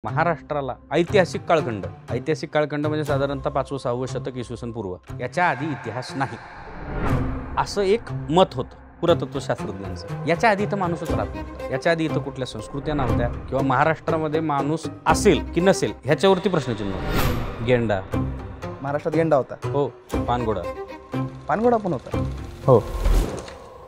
महाराष्ट्राला ऐतिहासिक कालखंड म्हणजे साधारणतः 5वे-6वे शतक इसवी सन पूर्व याच्या आधी इतिहास नाही असं एक मत होतं पुरातत्वशास्त्रज्ञांचं। याच्या आधी इथं माणूसच राहत नव्हता, याच्या आधी इथं कुठल्या संस्कृत्या नव्हत्या किंवा महाराष्ट्रामध्ये माणूस असेल की नसेल ह्याच्यावरती प्रश्नचिन्ह होतं। गेंडा महाराष्ट्रात गेंडा होता, हो, पानघोडा पण होता, हो।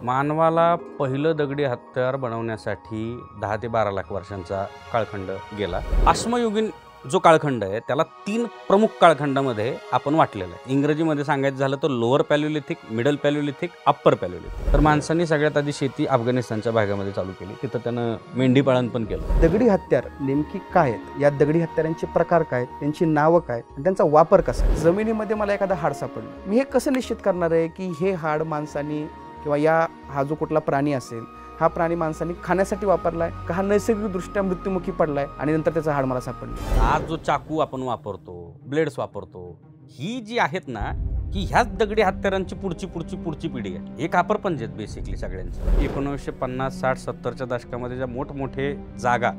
मानवाला पहिलं दगडी हत्यार बनवण्यासाठी 10 ते 12 लाख वर्षांचा कालखंड गेला। अश्मयुगीन जो कालखंड आहे त्याला 3 प्रमुख कालखंडामध्ये आपण वाटलेलं आहे। इंग्रजीमध्ये सांगायचं झालं तर lower palaeolithic, middle palaeolithic, upper पॅलिओलिथिक। तर माणसांनी सगळ्यात आधी शेती अफगाणिस्तानच्या भागामध्ये चालू केली, तिथं त्यानं मेंढी पालन पण केलं। दगडी हत्यार नेमकी काय आहेत, या दगडी हत्यारांचे प्रकार काय, त्यांची नावं काय, त्यांचा वापर कसा। जमिनीमध्ये मला एखादा हाड सापडलं, मी हे कसं निश्चित करणार आहे की हे हाड माणसांनी किंवा हा जो कुठला प्राणी असेल हा प्राणी माणसांनी खाण्यासाठी वापरलाय का हा नैसर्गिकदृष्ट्या मृत्युमुखी पडलाय आणि नंतर त्याचं हाड मला सापडलं। आज जो चाकू आपण वापरतो, ब्लेड्स वापरतो, ही जी आहेत ना, की ह्याच दगडी हत्यारांची पुढची पिढी आहे। हे कापरपंज आहेत बेसिकली सगळ्यांचे। 1950, 60, 70च्या दशकामध्ये ज्या मोठमोठे जागा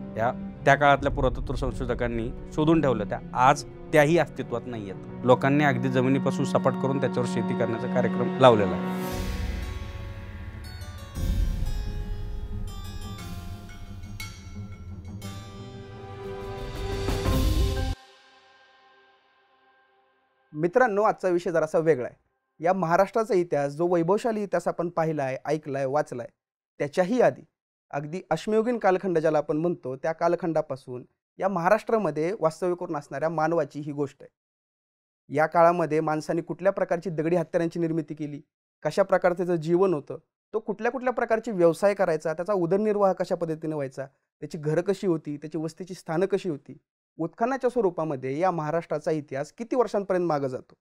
त्या काळातल्या पुरातत्व संशोधकांनी शोधून ठेवल्या त्या आज त्याही अस्तित्वात नाही आहेत। लोकांनी अगदी जमिनीपासून सपाट करून त्याच्यावर शेती करण्याचा कार्यक्रम लावलेला आहे। मित्रांनो, आजचा विषय जरासा वेगळा आहे। या महाराष्ट्राचा इतिहास जो वैभवशाली इतिहास आपण पाहिलाय, ऐकलाय, वाचलाय, त्याच्याही आधी अगदी अश्मयुगीन कालखंड ज्याला आपण म्हणतो त्या कालखंडापासून या महाराष्ट्रामध्ये वास्तव्य करून असणाऱ्या मानवाची ही गोष्ट आहे। या काळामध्ये माणसांनी कुठल्या प्रकारची दगडी हत्यारांची निर्मिती केली, कशा प्रकारचं त्याचं जीवन होतं, तो कुठल्या प्रकारचे व्यवसाय करायचा, त्याचा उदरनिर्वाह कशा पद्धतीने व्हायचा, त्याची घरं कशी होती, त्याची वस्तीची स्थानं कशी होती। उत्खननाच्या स्वरूपामध्ये या महाराष्ट्राचा इतिहास किती वर्षांपर्यंत मागे जातो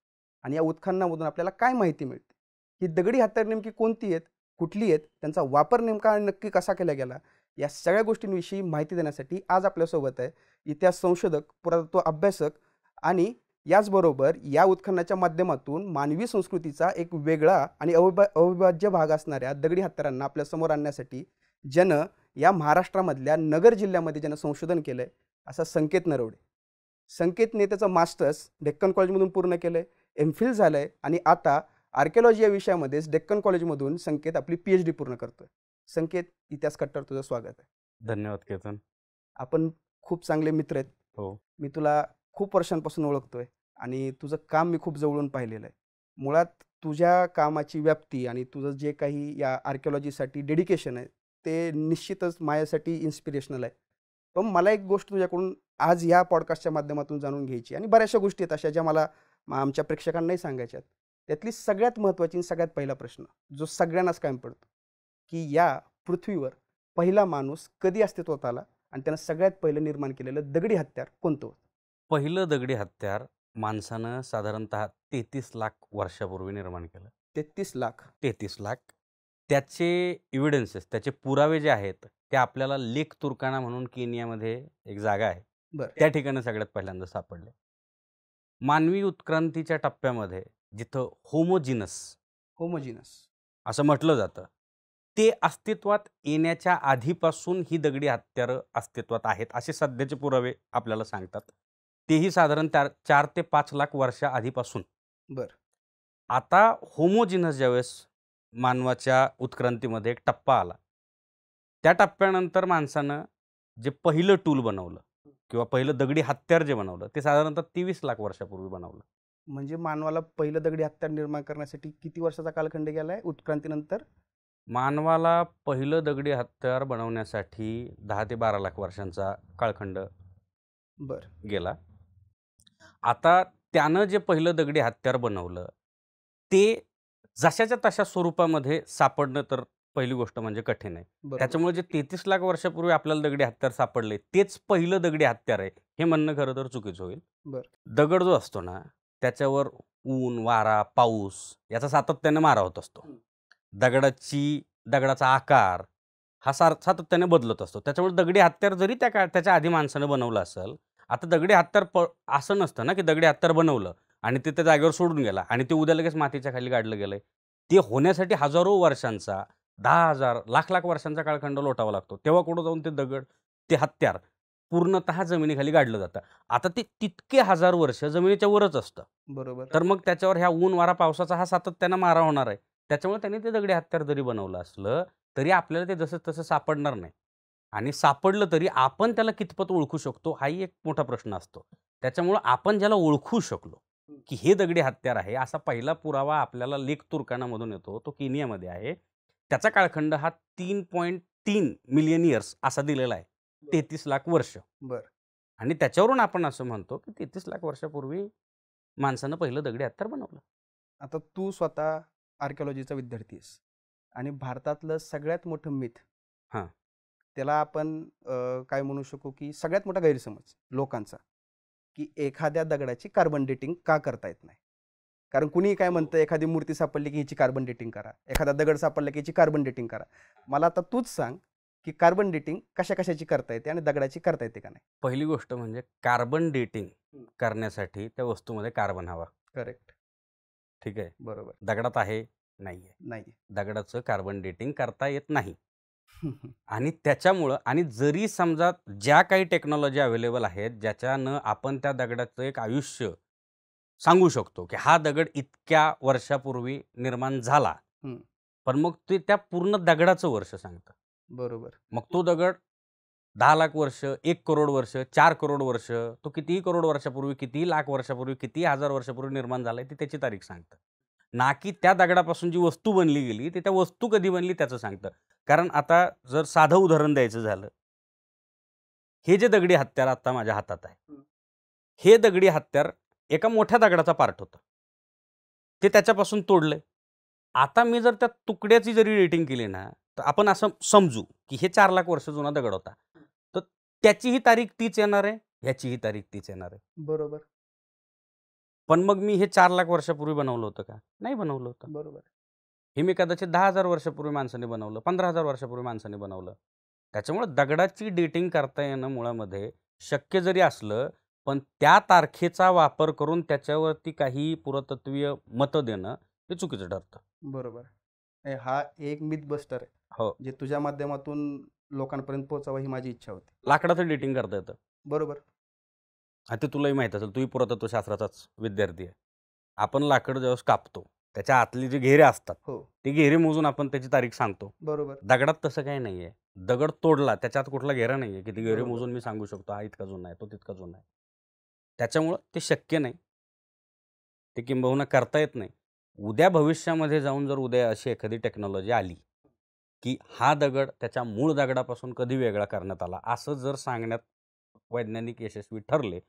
आणि या उत्खननामधून आपल्याला काय माहिती मिळते, ही दगडी हत्यार नेमकी कोणती आहेत, कुठली आहेत, त्यांचा वापर नेमका नक्की कसा केला गेला, या सगळ्या गोष्टींविषयी माहिती देण्यासाठी आज आपल्यासोबत आहे इतिहास संशोधक, पुरातत्व अभ्यासक आणि याचबरोबर या उत्खननाच्या माध्यमातून मानवी संस्कृतीचा एक वेगळा आणि अविभाज्य भाग असणाऱ्या दगडी हत्यारांना आपल्या समोर आणण्यासाठी ज्यानं या महाराष्ट्रामधल्या नगर जिल्ह्यामध्ये ज्यानं संशोधन केलंय असा संकेत नरवडे। संकेतने त्याचं मास्टर्स डेक्कन कॉलेजमधून पूर्ण केलंय, एमफिल झालंय आणि आता आर्किओलॉजी या विषयामध्येच डेक्कन कॉलेजमधून संकेत आपली PhD पूर्ण करतोय। संकेत, इतिहास कट्टर तुझं स्वागत आहे। धन्यवाद केतन। आपण खूप चांगले मित्र आहेत। हो, मी तुला खूप वर्षांपासून ओळखतोय आणि तुझं काम मी खूप जवळून पाहिलेलं आहे। मुळात तुझ्या कामाची व्याप्ती आणि तुझं जे काही या आर्किओलॉजीसाठी डेडिकेशन आहे ते निश्चितच माझ्यासाठी इन्स्पिरेशनल आहे। पण मला एक गोष्ट तुझ्याकडून आज या पॉडकास्टच्या माध्यमातून जाणून घ्यायची आणि बऱ्याचशा गोष्टी आहेत अशा ज्या मला आमच्या प्रेक्षकांनाही सांगायच्या आहेत। त्यातली सगळ्यात महत्त्वाची आणि सगळ्यात पहिला प्रश्न जो सगळ्यांनाच कायम पडतो की या पृथ्वीवर पहिला माणूस कधी अस्तित्वात आला आणि त्यानं सगळ्यात पहिलं निर्माण केलेलं दगडी हत्यार कोणतं होतं? पहिलं दगडी हत्यार माणसानं साधारणतः 33 लाख वर्षापूर्वी निर्माण केलं। 33 लाख? 33 लाख। त्याचे एव्हिडन्सेस, त्याचे पुरावे जे आहेत ते आपल्याला लेक तुर्काना म्हणून केनियामध्ये एक जागा आहे, त्या ठिकाणी सगळ्यात पहिल्यांदा सापडले। मानवी उत्क्रांतीच्या टप्प्यामध्ये जिथं होमोजिनस असं म्हटलं जातं ते अस्तित्वात येण्याच्या आधीपासून ही दगडी हत्यारं अस्तित्वात आहेत असे सध्याचे पुरावे आपल्याला सांगतात। तेही साधारण 4 ते 5 लाख वर्षा आधीपासून। आता होमोजिनस ज्यावेळेस मानवाच्या उत्क्रांतीमध्ये एक टप्पा आला, त्या टप्प्यानंतर माणसानं जे पहिलं टूल बनवलं किंवा पहिलं दगडी हत्यार जे बनवलं ते साधारणतः 23 लाख वर्षापूर्वी बनवलं। म्हणजे मानवाला पहिलं दगडी हत्यार निर्माण करण्यासाठी किती वर्षाचा कालखंड गेलाय उत्क्रांतीनंतर? मानवाला पहिलं दगडी हत्यार बनवण्यासाठी 10 ते 12 लाख वर्षांचा कालखंड गेला। आता त्यानं जे पहिलं दगडी हत्यार बनवलं ते जशाच्या तशा स्वरूपामध्ये सापडणं तर पहिली गोष्ट म्हणजे कठीण आहे। त्याच्यामुळे जे 33 लाख वर्षापूर्वी आपल्याला दगडी हत्यार सापडले तेच पहिलं दगडी हत्यार आहे हे म्हणणं खरं तर चुकीचं होईल। दगड जो असतो ना त्याच्यावर ऊन, वारा, पाऊस याचा सातत्याने मारा होत असतो। दगडाचा आकार हा सातत्याने बदलत असतो। त्याच्यामुळे दगडी हत्यार जरी त्याच्या आधी माणसानं बनवलं असेल, आता दगडी हत्यार असं नसतं ना की दगडी हत्यार बनवलं आणि ते त्या जागेवर सोडून गेला आणि ते उद्या लगेच मातीच्या खाली गाडलं गेलंय। ते होण्यासाठी हजारो वर्षांचा, 10,000, लाख वर्षांचा कालखंड लोटावा लागतो। तेव्हा कुठं जाऊन ते हत्यार पूर्णतः जमिनीखाली गाडलं जातं. आता ते तितके हजार वर्ष जमिनीच्या वरच असतं. बरोबर. तर मग त्याच्यावर ह्या ऊन, वारा, पावसाचा हा सातत्यानं मारा होणार आहे. त्याच्यामुळे त्यांनी ते दगडी हत्यार जरी बनवलं असलं, तरी आपल्याला ते जसं तसं सापडणार नाही. आणि सापडलं तरी आपण त्याला कितपत ओळखू शकतो, हाही एक मोठा प्रश्न असतो. त्याच्यामुळं आपण ज्याला ओळखू शकलो, की हे दगडी हत्यार आहे, असा पहिला पुरावा आपल्याला लेक तुर्कानामधून येतो. तो केनियामध्ये आहे. त्याचा काळखंड हा 3.3 मिलियन इयर्स असा दिलेला आहे. 33 लाख वर्ष. बरं. आणि त्याच्यावरून आपण असं म्हणतो, की 33 लाख वर्षापूर्वी माणसानं पहिलं दगडी हत्यार बनवलं. आता तू स्वतः आर्किओलॉजीचा विद्यार्थी आहेस आणि भारतातलं सगळ्यात मोठं मिथ, हां. त्याला आपण काय म्हणू शकू, की सगळ्यात मोठा गैरसमज लोकांचा, की एखाद्या दगडाची कार्बन डेटिंग का करता येत नाही. कारण कुणीही काय म्हणतं, एखादी मूर्ती सापडली की हिची कार्बन डेटिंग करा, एखादा दगड सापडला की हिची कार्बन डेटिंग करा. मला आता तूच सांग, की कार्बन डेटिंग कशा कशाची करता येते आणि दगडाची करता येते का नाही. पहिली गोष्ट म्हणजे कार्बन डेटिंग करण्यासाठी त्या वस्तूमध्ये कार्बन हवा. करेक्ट. ठीक आहे. बरोबर. दगडात आहे, नाहीये. नाही. दगडाचं कार्बन डेटिंग करता येत नाही. आणि त्याच्यामुळं आणि जरी समजा ज्या काही टेक्नॉलॉजी अवेलेबल आहेत, ज्याच्यानं आपण त्या दगडाचं एक आयुष्य सांगू शकतो, की हा दगड इतक्या वर्षापूर्वी निर्माण झाला. पण मग ते त्या पूर्ण दगडाचं वर्ष सांगतं. बरोबर. मग तो दगड 10 लाख वर्ष, 1 करोड वर्ष, 4 करोड वर्ष, तो कितीही करोड वर्षापूर्वी, कितीही लाख वर्षापूर्वी, कितीही हजार वर्षापूर्वी निर्माण झालाय, ती त्याची तारीख सांगतं. ना की त्या दगडापासून जी वस्तू बनली गेली, ती त्या वस्तू कधी बनली त्याचं सांगतं. कारण आता जर साधं उदाहरण द्यायचं झालं, हे जे दगडी हत्यार आता माझ्या हातात आहे, हे दगडी हत्यार एका मोठ्या दगडाचा पार्ट होता. ते त्याच्यापासून तोडलंय. आता मी जर त्या तुकड्याची जरी रेटिंग केली ना, तर आपण असं समजू, की हे 4 लाख वर्ष जुना दगड होता. तर त्याचीही तारीख तीच येणार आहे, ह्याचीही तारीख तीच येणार आहे. बरोबर. पण मग मी हे 4 लाख वर्षापूर्वी बनवलं होतं का? नाही बनवलं होतं. बरोबर. हे मी कदाचित 10,000 वर्षापूर्वी माणसाने बनवलं, 15,000 वर्षापूर्वी माणसाने बनवलं. त्याच्यामुळे दगडाची डेटिंग करता येणं मुळामध्ये शक्य जरी असलं, पण त्या तारखेचा वापर करून त्याच्यावरती काही पुरातत्वीय मतं देणं हे चुकीचं ठरतं. बरोबर. हा एक मिथ बस्टर आहे, हो. जे तुझ्या माध्यमातून लोकांपर्यंत पोहोचावं ही माझी इच्छा होती. लाकडाचं डेटिंग करता येतं. बरोबर. आता तुलाही माहीत असेल, तूही पुरातत्वशास्त्राचाच विद्यार्थी आहे. आपण लाकड ज्यावेळेस कापतो, त्याच्या आतली जी घेरे असतात, हो. ते घेरे मोजून आपण त्याची तारीख सांगतो. बरोबर. दगडात तसं काही नाहीये. दगड तोडला, त्याच्यात कुठला घेरा नाहीये, की ती घेरे बरोबर. मोजून मी सांगू शकतो, हा इतका जुना आहे, तो तितका जुना आहे. त्याच्यामुळं ते शक्य नाही. ते किंबहुना करता येत नाही. उद्या भविष्यामध्ये जाऊन जर उद्या अशी एखादी टेक्नॉलॉजी आली, की हा दगड त्याच्या मूळ दगडापासून कधी वेगळा करण्यात आला, असं जर सांगण्यात वैज्ञानिक यशस्वी ठरले,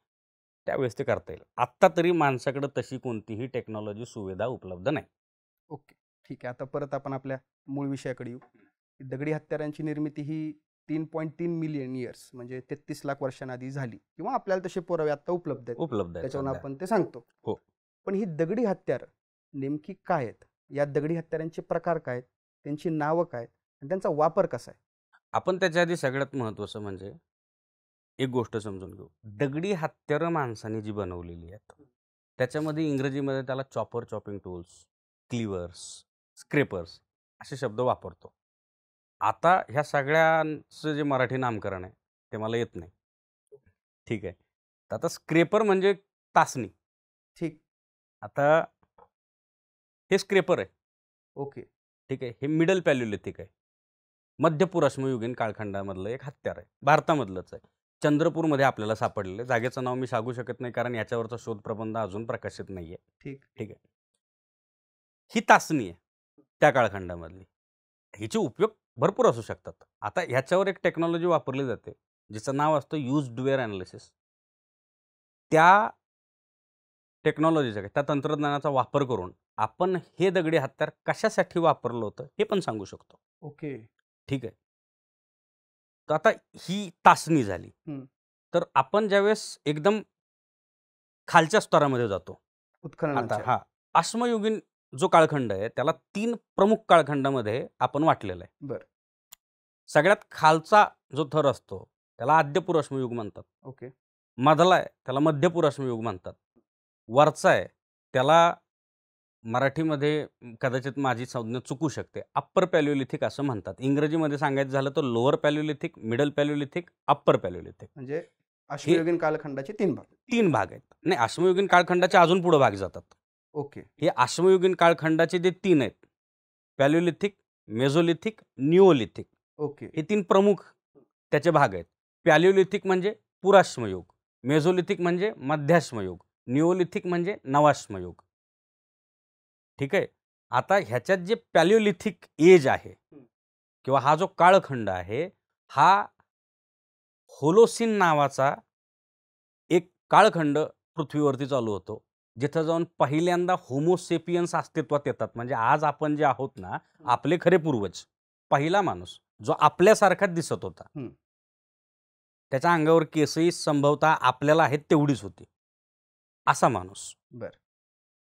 त्यावेळेस ते करता येईल. आत्ता तरी माणसाकडे तशी कोणतीही टेक्नॉलॉजी सुविधा उपलब्ध नाही. ओके. ठीक आहे. आता परत आपण आपल्या मूळ विषयाकडे येऊ. दगडी हत्यारांची निर्मिती ही 3.3 मिलियन इयर्स म्हणजे 33 लाख वर्षांआधी झाली किंवा आपल्याला तसे पुरावे आता उपलब्ध आहेत. उपलब्ध आहे त्याच्यावरून सध्या. आपण ते सांगतो. हो. पण ही दगडी हत्यार नेमकी काय आहेत? या दगडी हत्यारांचे प्रकार काय आहेत? त्यांची नावं काय आहेत? आणि त्यांचा वापर कसा आहे? आपण त्याच्या आधी सगळ्यात महत्त्वाचं म्हणजे एक गोष्ट समजून घेऊ. दगडी हत्यारं माणसाने जी बनवलेली आहेत, त्याच्यामध्ये इंग्रजीमध्ये त्याला चॉपिंग टूल्स, क्लिवर्स, स्क्रेपर्स असे शब्द वापरतो. आता ह्या सगळ्यांचं जे मराठी नामकरण आहे, ते मला येत नाही. ठीक आहे. तर आता स्क्रेपर म्हणजे तासणी. ठीक. आता हे स्क्रेपर आहे. ओके. ठीक आहे. हे मिडल पॅलिओलिथिक आहे. मध्य पुराश्मयुगीन कालखंडामधलं एक हत्यार आहे. भारतामधलंच आहे. चंद्रपूरमध्ये आपल्याला सापडलेलं आहे. जागेचं नाव मी सांगू शकत नाही, कारण याच्यावरचा शोध प्रबंध अजून प्रकाशित नाहीये. ठीक. ठीक आहे. ही तासणी आहे त्या कालखंडामधली. हिचे उपयोग भरपूर असू शकतात. आता ह्याच्यावर एक टेक्नॉलॉजी वापरली जाते, जिचं नाव असतं यूज्ड वेअर ॲनालिसिस. त्या टेक्नॉलॉजीचा, त्या तंत्रज्ञानाचा वापर करून आपण हे दगडी हत्यार कशासाठी वापरलं होतं, हे पण सांगू शकतो. ओके. ठीक आहे. तर आता ही तासणी झाली. तर आपण ज्यावेळेस एकदम खालच्या स्तरामध्ये जातो, आता उत्खननाच्या. अश्मयुगीन जो कालखंड आहे, त्याला 3 प्रमुख कालखंडामध्ये आपण वाटलेलं आहे. बरं. सगळ्यात खालचा जो थर असतो, त्याला आद्यपुराश्मयुग म्हणतात. ओके. मधला आहे, त्याला मध्यपुराश्मयुग म्हणतात. वरचा आहे, त्याला मराठीमध्ये कदाचित माझी संज्ञा चुकू शकते, अप्पर पॅलिओलिथिक असं म्हणतात. इंग्रजीमध्ये सांगायचं झालं तर lower palaeolithic, middle palaeolithic, upper पॅलिओलिथिक. म्हणजे अश्मयुगीन कालखंडाचे 3 भाग. 3 भाग आहेत. नाही, अश्मयुगीन कालखंडाचे अजून पुढे भाग जातात. ओके. हे अश्मयुगीन कालखंडाचे जे 3 आहेत, पॅलिओलिथिक, मेझोलिथिक, निओलिथिक, ओके. हे 3 प्रमुख त्याचे भाग आहेत. पॅलिओलिथिक म्हणजे पुराश्मयुग, मेझोलिथिक म्हणजे मध्याश्मयुग, निओलिथिक म्हणजे नवाश्मयुग. ठीक आहे. आता ह्याच्यात जे पॅलिओलिथिक एज आहे किंवा हा जो काळखंड आहे, हा होलोसिन नावाचा एक काळखंड पृथ्वीवरती चालू होतो, जिथं जाऊन पहिल्यांदा होमोसेपियन्स अस्तित्वात येतात. म्हणजे आज आपण जे आहोत ना, आपले खरे पूर्वज, पहिला माणूस जो आपल्यासारखाच दिसत होता, त्याच्या अंगावर केसही संभवता आपल्याला आहेत तेवढीच होती, असा माणूस. बरं.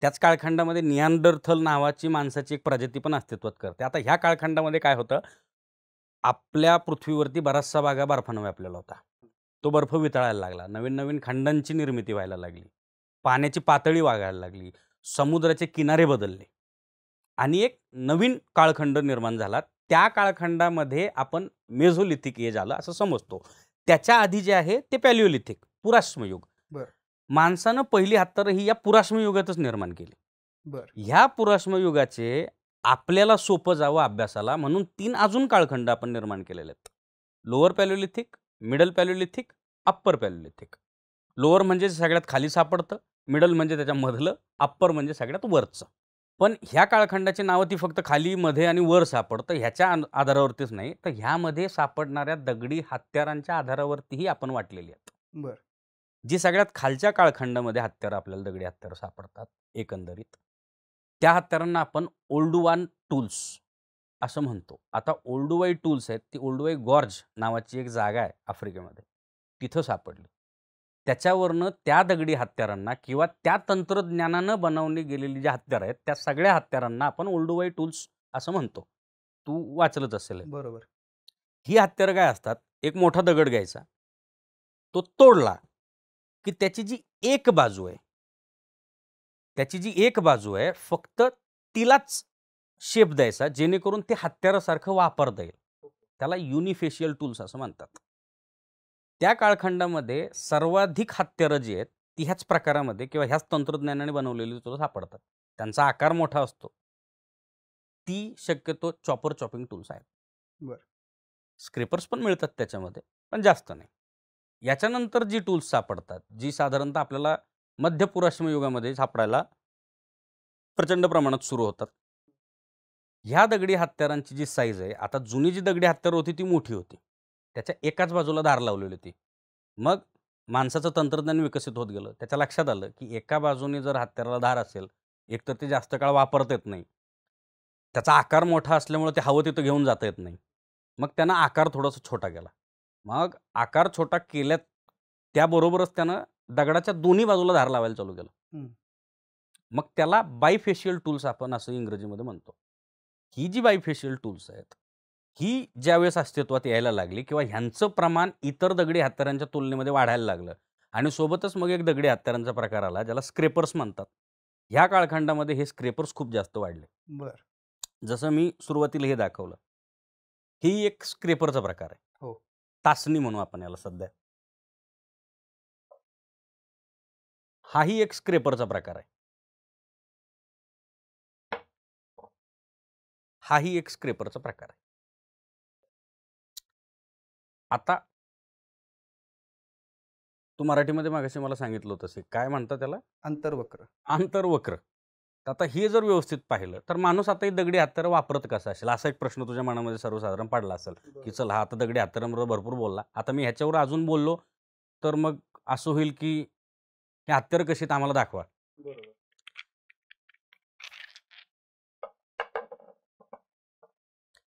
त्याच काळखंडामध्ये निअँडरथल नावाची माणसाची एक प्रजाती पण अस्तित्वात करते. आता ह्या काळखंडामध्ये काय होतं, आपल्या पृथ्वीवरती बराचसा भाग बर्फानं व्यापलेला होता. तो बर्फ वितळायला लागला, नवीन नवीन खंडांची निर्मिती व्हायला लागली, पाण्याची पातळी वाढायला लागली, समुद्राचे किनारे बदलले आणि एक नवीन काळखंड निर्माण झाला. त्या काळखंडामध्ये आपण मेझोलिथिक एज आलं असं समजतो. त्याच्या आधी जे आहे ते पॅलिओलिथिक, पुराश्मयुग. माणसानं पहिली हत्यारं ही या पुराश्मयुगातच निर्माण केली. ह्या पुराश्मयुगाचे आपल्याला सोपं जावं अभ्यासाला म्हणून 3 अजून काळखंड आपण निर्माण केलेले आहेत. Lower palaeolithic, middle palaeolithic, upper palaeolithic. Lower म्हणजे सगळ्यात खाली सापडतं, मिडल म्हणजे त्याच्या मधलं, अप्पर म्हणजे सगळ्यात वरचं. पण ह्या काळखंडाची नावं ती फक्त खाली, मध्ये आणि वर सापडतं. ह्याच्या आधारावरतीच नाही, तर ह्यामध्ये सापडणाऱ्या दगडी हत्यारांच्या आधारावरतीही आपण वाटलेली आहेत. जी सगळ्यात खालच्या काळखंडामध्ये हत्यारं आपल्याला दगडी हत्यारं सापडतात एकंदरीत, त्या हत्यारांना आपण ओल्डुवान टूल्स असं म्हणतो. आता ओल्डुवाई टूल्स आहेत, ती ओल्डुवाई गॉर्ज नावाची एक जागा आहे आफ्रिकेमध्ये, तिथं सापडली. त्याच्यावरनं त्या दगडी हत्यारांना किंवा त्या तंत्रज्ञानानं बनवली गेलेली जी हत्यारं आहेत, त्या सगळ्या हत्यारांना आपण ओल्डुवाई टूल्स असं म्हणतो. तू वाचलंच असेल. बरोबर. ही हत्यारं काय असतात, एक मोठा दगड घ्यायचा, तो तोडला की त्याची जी एक बाजू आहे, फक्त तिलाच शेप द्यायचा, जेणेकरून ते हत्यारासारखं वापरता येईल. त्याला युनिफेशियल टूल्स असं म्हणतात. त्या काळखंडामध्ये सर्वाधिक हत्यारं जी आहेत ती ह्याच प्रकारामध्ये किंवा ह्याच तंत्रज्ञानाने बनवलेली तुला सापडतात. त्यांचा आकार मोठा असतो. ती शक्यतो चॉपिंग टूल्स आहेत. स्क्रेपर्स पण मिळतात त्याच्यामध्ये, पण जास्त नाही. याच्यानंतर जी टूल्स सापडतात, जी साधारणतः आपल्याला मध्य पुराश्मयुगामध्ये सापडायला प्रचंड प्रमाणात सुरू होतात. ह्या दगडी हत्यारांची जी साईज आहे, आता जुनी जी दगडी हत्यार होती ती मोठी होती, त्याच्या एकाच बाजूला धार लावलेली होती. मग माणसाचं तंत्रज्ञान विकसित होत गेलं. त्याच्या लक्षात आलं की एका बाजूने जर हत्याराला धार असेल, एकतर ते जास्त काळ वापरता येत नाही, त्याचा आकार मोठा असल्यामुळे ते हवं तिथं घेऊन जाता येत नाही. मग त्यानं आकार थोडासा छोटा केला. मग आकार छोटा केल्यात त्याबरोबरच त्यानं दगडाच्या दोन्ही बाजूला धार लावायला चालू केलं. मग त्याला बायफेशियल टूल्स आपण असं इंग्रजीमध्ये म्हणतो. ही जी बायफेशियल टूल्स आहेत, ही ज्यावेळेस अस्तित्वात यायला लागली किंवा ह्यांचं प्रमाण इतर दगडी हत्यारांच्या तुलनेमध्ये वाढायला लागलं आणि सोबतच मग एक दगडी हत्यारांचा प्रकार आला ज्याला स्क्रेपर्स म्हणतात. ह्या काळखंडामध्ये हे स्क्रेपर्स खूप जास्त वाढले. जसं मी सुरुवातीला हे दाखवलं, ही एक स्क्रेपरचा प्रकार आहे. तासणी म्हणू आपण याला सध्या. हाही एक स्क्रेपरचा प्रकार आहे. हाही एक स्क्रेपरचा प्रकार आहे. आता तू मराठीमध्ये मागाशी मला सांगितलं होतं काय म्हणतात त्याला, आंतरवक्र. आता हे जर व्यवस्थित पाहिलं तर माणूस आता दगडी हत्यारं वापरत कसं असेल, असा एक प्रश्न तुझ्या मनामध्ये सर्वसाधारण पडला असेल की चल हा आता दगडी हत्यारांबरोबर भरपूर बोलला, आता मी ह्याच्यावर अजून बोललो तर मग असं होईल की हे हत्यारं कशी आम्हाला दाखवा.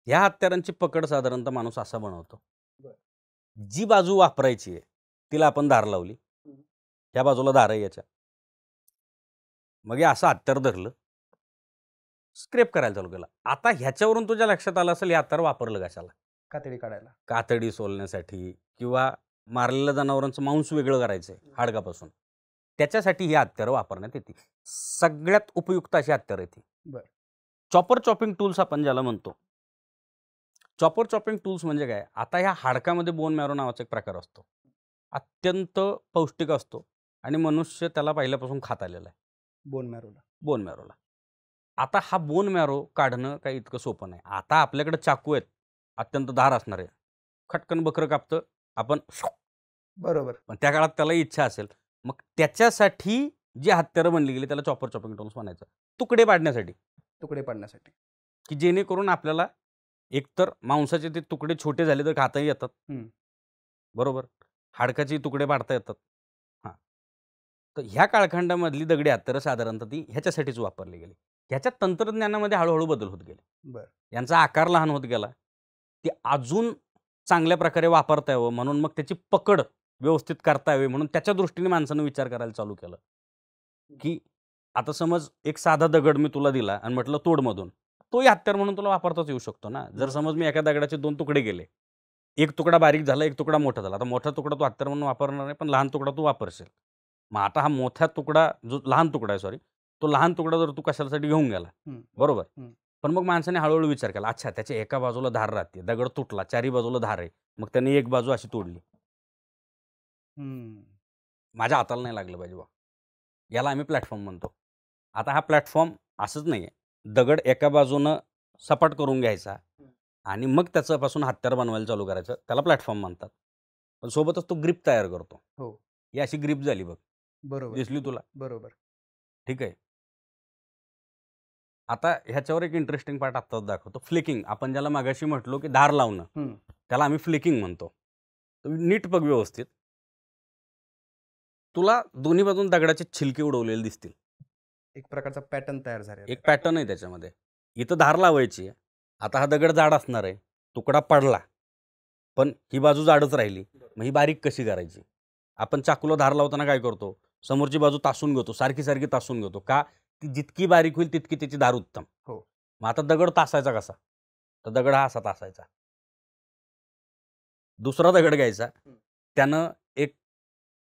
ह्या हत्यारांची पकड साधारणतः माणूस असा बनवतो, जी बाजू वापरायची आहे तिला आपण धार लावली, ह्या बाजूला धार आहे याच्या, मग हे असं हत्यार धरलं, स्क्रेप करायला चालू केलं. आता ह्याच्यावरून तुझ्या लक्षात आलं असेल हे हत्यार वापरलं कशाला, कातडी काढायला, कातडी सोलण्यासाठी किंवा मारलेल्या जनावरांचं मांस वेगळं करायचंय हाडकापासून, त्याच्यासाठी ही हत्यारं वापरण्यात येते. सगळ्यात उपयुक्त अशी हत्यार येते. चॉपिंग टूल्स आपण ज्याला म्हणतो. चॉपिंग टूल्स म्हणजे काय, आता ह्या हाडकामध्ये बोन मॅरो नावाचा एक प्रकार असतो अत्यंत पौष्टिक असतो आणि मनुष्य त्याला पहिल्यापासून खात आलेला आहे. बोन मॅरोला. बोन मॅरोला. आता हा बोन मॅरो काढणं काही इतकं सोपं नाही. आता आपल्याकडे चाकू आहेत, अत्यंत धार असणारे. खटकन बकरं कापतं आपण, बरोबर. पण त्या काळात त्याला इच्छा असेल, मग त्याच्यासाठी जी हत्यारं बनली गेली त्याला चॉपर चॉपिंग टूल्स म्हणायचं. तुकडे पाडण्यासाठी, तुकडे पाडण्यासाठी. की जेणेकरून आपल्याला एकतर मांसाचे ते तुकडे छोटे झाले तर खाताही येतात. बरोबर. हाडकाचे तुकडे पाडता येतात. हां. तर ह्या काळखंडामधली दगडी हत्यारं साधारणतः ती ह्याच्यासाठीच वापरली गेली. ह्याच्या तंत्रज्ञानामध्ये हळूहळू बदल होत गेले. बरं. यांचा आकार लहान होत गेला. ते अजून चांगल्या प्रकारे वापरता यावं म्हणून मग त्याची पकड व्यवस्थित करता यावी म्हणून त्याच्या दृष्टीने माणसानं विचार करायला चालू केलं, की आता समज एक साधा दगड मी तुला दिला आणि म्हटलं तोडमधून, तोही हत्यार म्हणून तुला वापरताच येऊ शकतो ना. जर समज मी एका दगडाचे 2 तुकडे केले, एक तुकडा बारीक झाला, एक तुकडा मोठा झाला. आता मोठा तुकडा तू हत्यार म्हणून वापरणार नाही, पण लहान तुकडा तू वापरशील. मग आता हा मोठा तुकडा जो लहान तुकडा आहे, सॉरी, तो लहान तुकडा जर तू कशासाठी घेऊन गेला, बरोबर. पण मग माणसाने हळूहळू विचार केला, अच्छा त्याच्या एका बाजूला धार राहते, दगड तुटला, चारी बाजूला धार आहे, मग त्याने एक बाजू अशी तोडली. माझ्या हाताला नाही लागलं पाहिजे बा, याला आम्ही प्लॅटफॉर्म म्हणतो. आता हा प्लॅटफॉर्म असंच नाही आहे, दगड एका बाजूनं सपाट करून घ्यायचा आणि मग त्याच्यापासून हत्यार बनवायला चालू करायचं, त्याला प्लॅटफॉर्म म्हणतात. पण सोबतच तो ग्रिप तयार करतो. हो. ही अशी ग्रिप झाली बघ, बरोबर. दिसली तुला? बरोबर. ठीक आहे. आता ह्याच्यावर एक इंटरेस्टिंग पार्ट आत्ताच दाखवतो. फ्लिकिंग, आपण ज्याला मागाशी म्हटलो की धार लावणं, त्याला आम्ही फ्लिकिंग म्हणतो. नीट बघ व्यवस्थित, तुला दोन्ही बाजून दगडाचे छिलके उडवलेले दिसतील. एक प्रकारचा पॅटर्न तयार झाला. एक पॅटर्न आहे त्याच्यामध्ये. इथं धार लावायची आहे. आता हा दगड जाड असणार आहे, तुकडा पडला, पण ही बाजू जाडच राहिली, मग ही बारीक कशी करायची? आपण चाकूला धार लावताना काय करतो, समोरची बाजू तासून घेतो, सारखी सारखी तासून घेतो. का? ती जितकी बारीक होईल तितकी त्याची धार उत्तम. हो. मग आता दगड तासायचा कसा? तर दगड हा असा तासायचा. दुसरा दगड घ्यायचा, त्यानं एक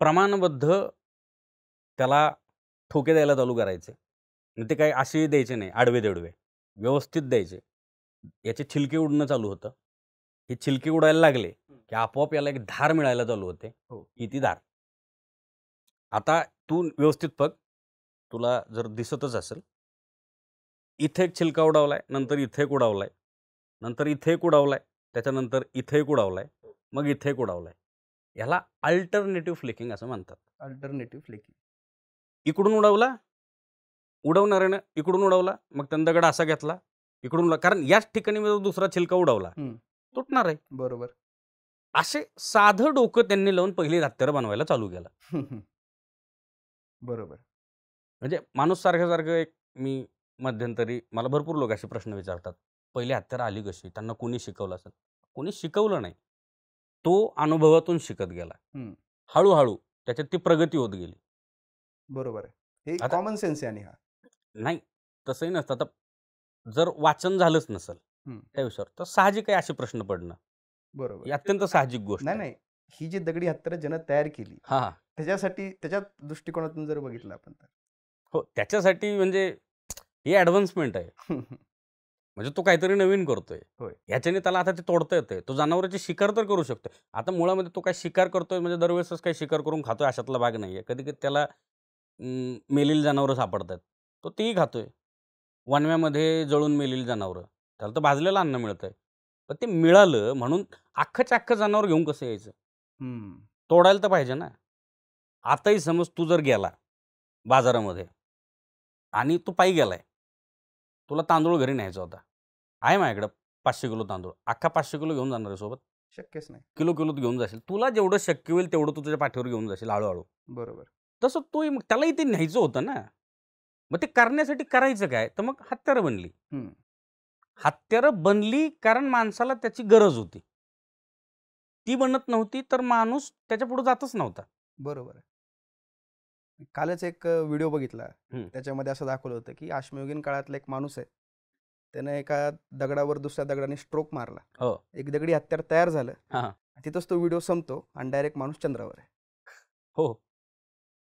प्रमाणबद्ध त्याला ठोके द्यायला चालू करायचे. ते काही असे द्यायचे नाही आडवे तेडवे, व्यवस्थित द्यायचे. याचे छिलके उडणं चालू होतं. हे छिलके उडायला लागले की आपोआप याला एक धार मिळायला चालू होते. ही ती धार. आता तू व्यवस्थित बघ, तुला जर दिसतच असेल, इथे एक छिलका उडावलाय, नंतर इथे एक उडावलाय, नंतर इथे एक उडावलाय, त्याच्यानंतर इथे एक उडावलाय, मग इथे एक उडावलाय. याला अल्टरनेटिव्ह फ्लिकिंग असं म्हणतात. Alternative flicking. इकडून उडवला, उडवणाऱ्यानं इकडून उडवला, मग त्यानं दगड असा घेतला, इकडून, कारण याच ठिकाणी मी दुसरा छिलका उडवला, तुटणार आहे. बरोबर. असे साधं डोकं त्यांनी लावून पहिली हत्यारं बनवायला चालू केलं. बरोबर. म्हणजे माणूस सारखं एक, मी मध्यंतरी, मला भरपूर लोक असे प्रश्न विचारतात, पहिली हत्यारं आली कशी, त्यांना कोणी शिकवलं असेल? कोणी शिकवलं नाही, तो अनुभवातून शिकत गेला. हळूहळू त्याच्यात ती प्रगती होत गेली. बरोबर आहे. हे कॉमन सेन्स आहे. आणि हा नाही, तसंही नसतं. आता जर वाचन झालंच नसेल त्या विषयावर, तर साहजिक आहे असे प्रश्न पडणं. बरोबर. ही अत्यंत साहजिक गोष्ट नाही आहे. नाही, ही जी दगडी हत्यारं ज्यानं तयार केली, हा, त्याच्यासाठी, त्याच्या दृष्टिकोनातून जर बघितलं आपण तर, हो, त्याच्यासाठी म्हणजे ही ॲडव्हान्समेंट आहे. म्हणजे तो काहीतरी नवीन करतोय. होय. ह्याच्याने त्याला आता ते तोडता येतंय. तो जनावरांची शिकार तर करू शकतोय. आता मुळामध्ये तो काय शिकार करतोय म्हणजे दरवेळेसच काही शिकार करून खातोय अशातला भाग नाहीये. कधी कधी त्याला मेलेली जनावरं सापडतात, तो तेही खातोय. वणव्यामध्ये जळून मेलेली जनावरं, त्याला तर भाजलेलं अन्न मिळतंय. पण ते मिळालं म्हणून अख्खंच्या अख्खं जनावर घेऊन कसं यायचं? तोडायला तर पाहिजे ना. आताही समज तू जर गेला बाजारामध्ये आणि तू पायी गेलाय, तुला तांदूळ घरी न्यायचा होता, आहे माझ्याकडं 500 किलो तांदूळ, अख्खा 500 किलो घेऊन जाणार आहे सोबत? शक्यच नाही. किलो किलो घेऊन जाशील. तुला जेवढं शक्य होईल तेवढं तू तुझ्या पाठीवर घेऊन जाशील हळूहळू. बरोबर. तसं तो त्यालाही ते न्यायचं होतं ना. मग ते करण्यासाठी करायचं काय? तर मग हत्यारं बनली. हत्यारं बनली कारण माणसाला त्याची गरज होती. ती बनत नव्हती तर माणूस त्याच्या पुढे जातच नव्हता. बरोबर आहे. कालच एक व्हिडिओ बघितला, त्याच्यामध्ये असं दाखवलं होतं की अश्मयुगीन काळातला एक माणूस आहे, त्यानं एका दगडावर दुसऱ्या दगडाने स्ट्रोक मारला. हो. एक दगडी हत्यार तयार झालं. तिथंच तो व्हिडिओ संपतो आणि डायरेक्ट माणूस चंद्रावर आहे. हो,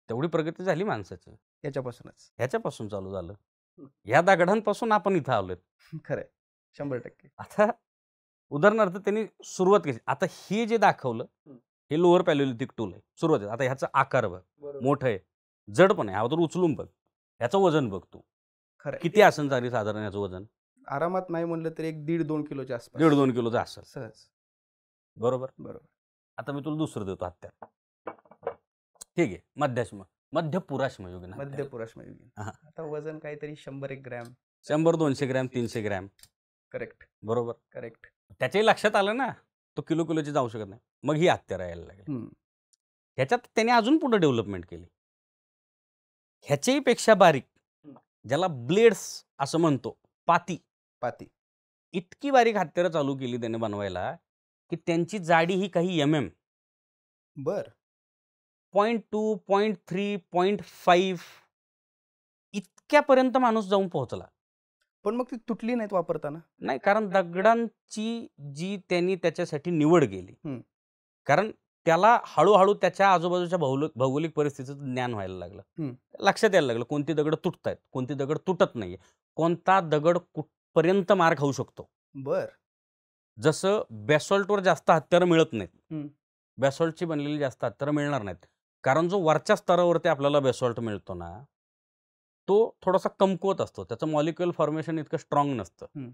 तेवढी प्रगती झाली माणसाची. ह्याच्यापासून चालू झालं. ह्या दगडांपासून आपण इथं आलोय. खरंय, 100%. आता उदाहरणार्थ त्यांनी सुरुवात केली. आता हे जे दाखवलं हे लोअर पॅलिओलिथिक टूल आहे सुरुवातीला. आता ह्याचा आकार बघ, मोठं आहे, जड पण आहे. तर उचलून बघ, ह्याचं वजन बघ तू खरं किती असेल तरी साधारण याचं वजन. आरामात नाही म्हणलं तरी 1.5-2 किलोच्या आसपास. 1.5-2 किलोचं असेल सहज. बरोबर. बरोबर. आता मी तुला दुसरं देतो हत्यार. ठीक आहे, मध्य पुराश्मयुगीन. मध्य पुराश्मयुगीन. आता वजन काहीतरी 100-1 ग्रॅम, 100-200 ग्रॅम, 300 ग्रॅम. करेक्ट. बरोबर. करेक्ट. त्याच्याही लक्षात आलं ना, तो किलोची जाऊ शकत नाही. मग ही हत्यार यायला लागली. ह्याच्यात त्याने अजून पुढे डेव्हलपमेंट केली. ह्याच्याही पेक्षा बारीक, ज्याला ब्लेड्स असं म्हणतो, पाती, इतकी बारीक हत्यारं चालू केली त्याने बनवायला की त्यांची जाडी ही काही MM, बर 0.2, 0.3, 0.5 इतक्यापर्यंत माणूस जाऊन पोहोचला. पण मग ती तुटली नाहीत वापरताना? नाही, कारण दगडांची जी त्यांनी त्याच्यासाठी निवड केली, कारण त्याला हळूहळू त्याच्या आजूबाजूच्या भौगोलिक परिस्थितीचं ज्ञान व्हायला लागलं. लक्षात यायला लागलं कोणती दगड तुटतायत, कोणती दगड तुटत नाहीये, कोणता दगड कुठपर्यंत मार खाऊ शकतो. बर जसं बेसॉल्टवर जास्त हत्यारं मिळत नाहीत, बेसॉल्टची बनलेली जास्त हत्यारं मिळणार नाहीत, कारण जो वरच्या स्तरावरती आपल्याला बेसॉल्ट मिळतो ना, तो थोडासा कमकुवत असतो, त्याचं मॉलिक्युलर फॉर्मेशन इतकं स्ट्रॉंग नसतं.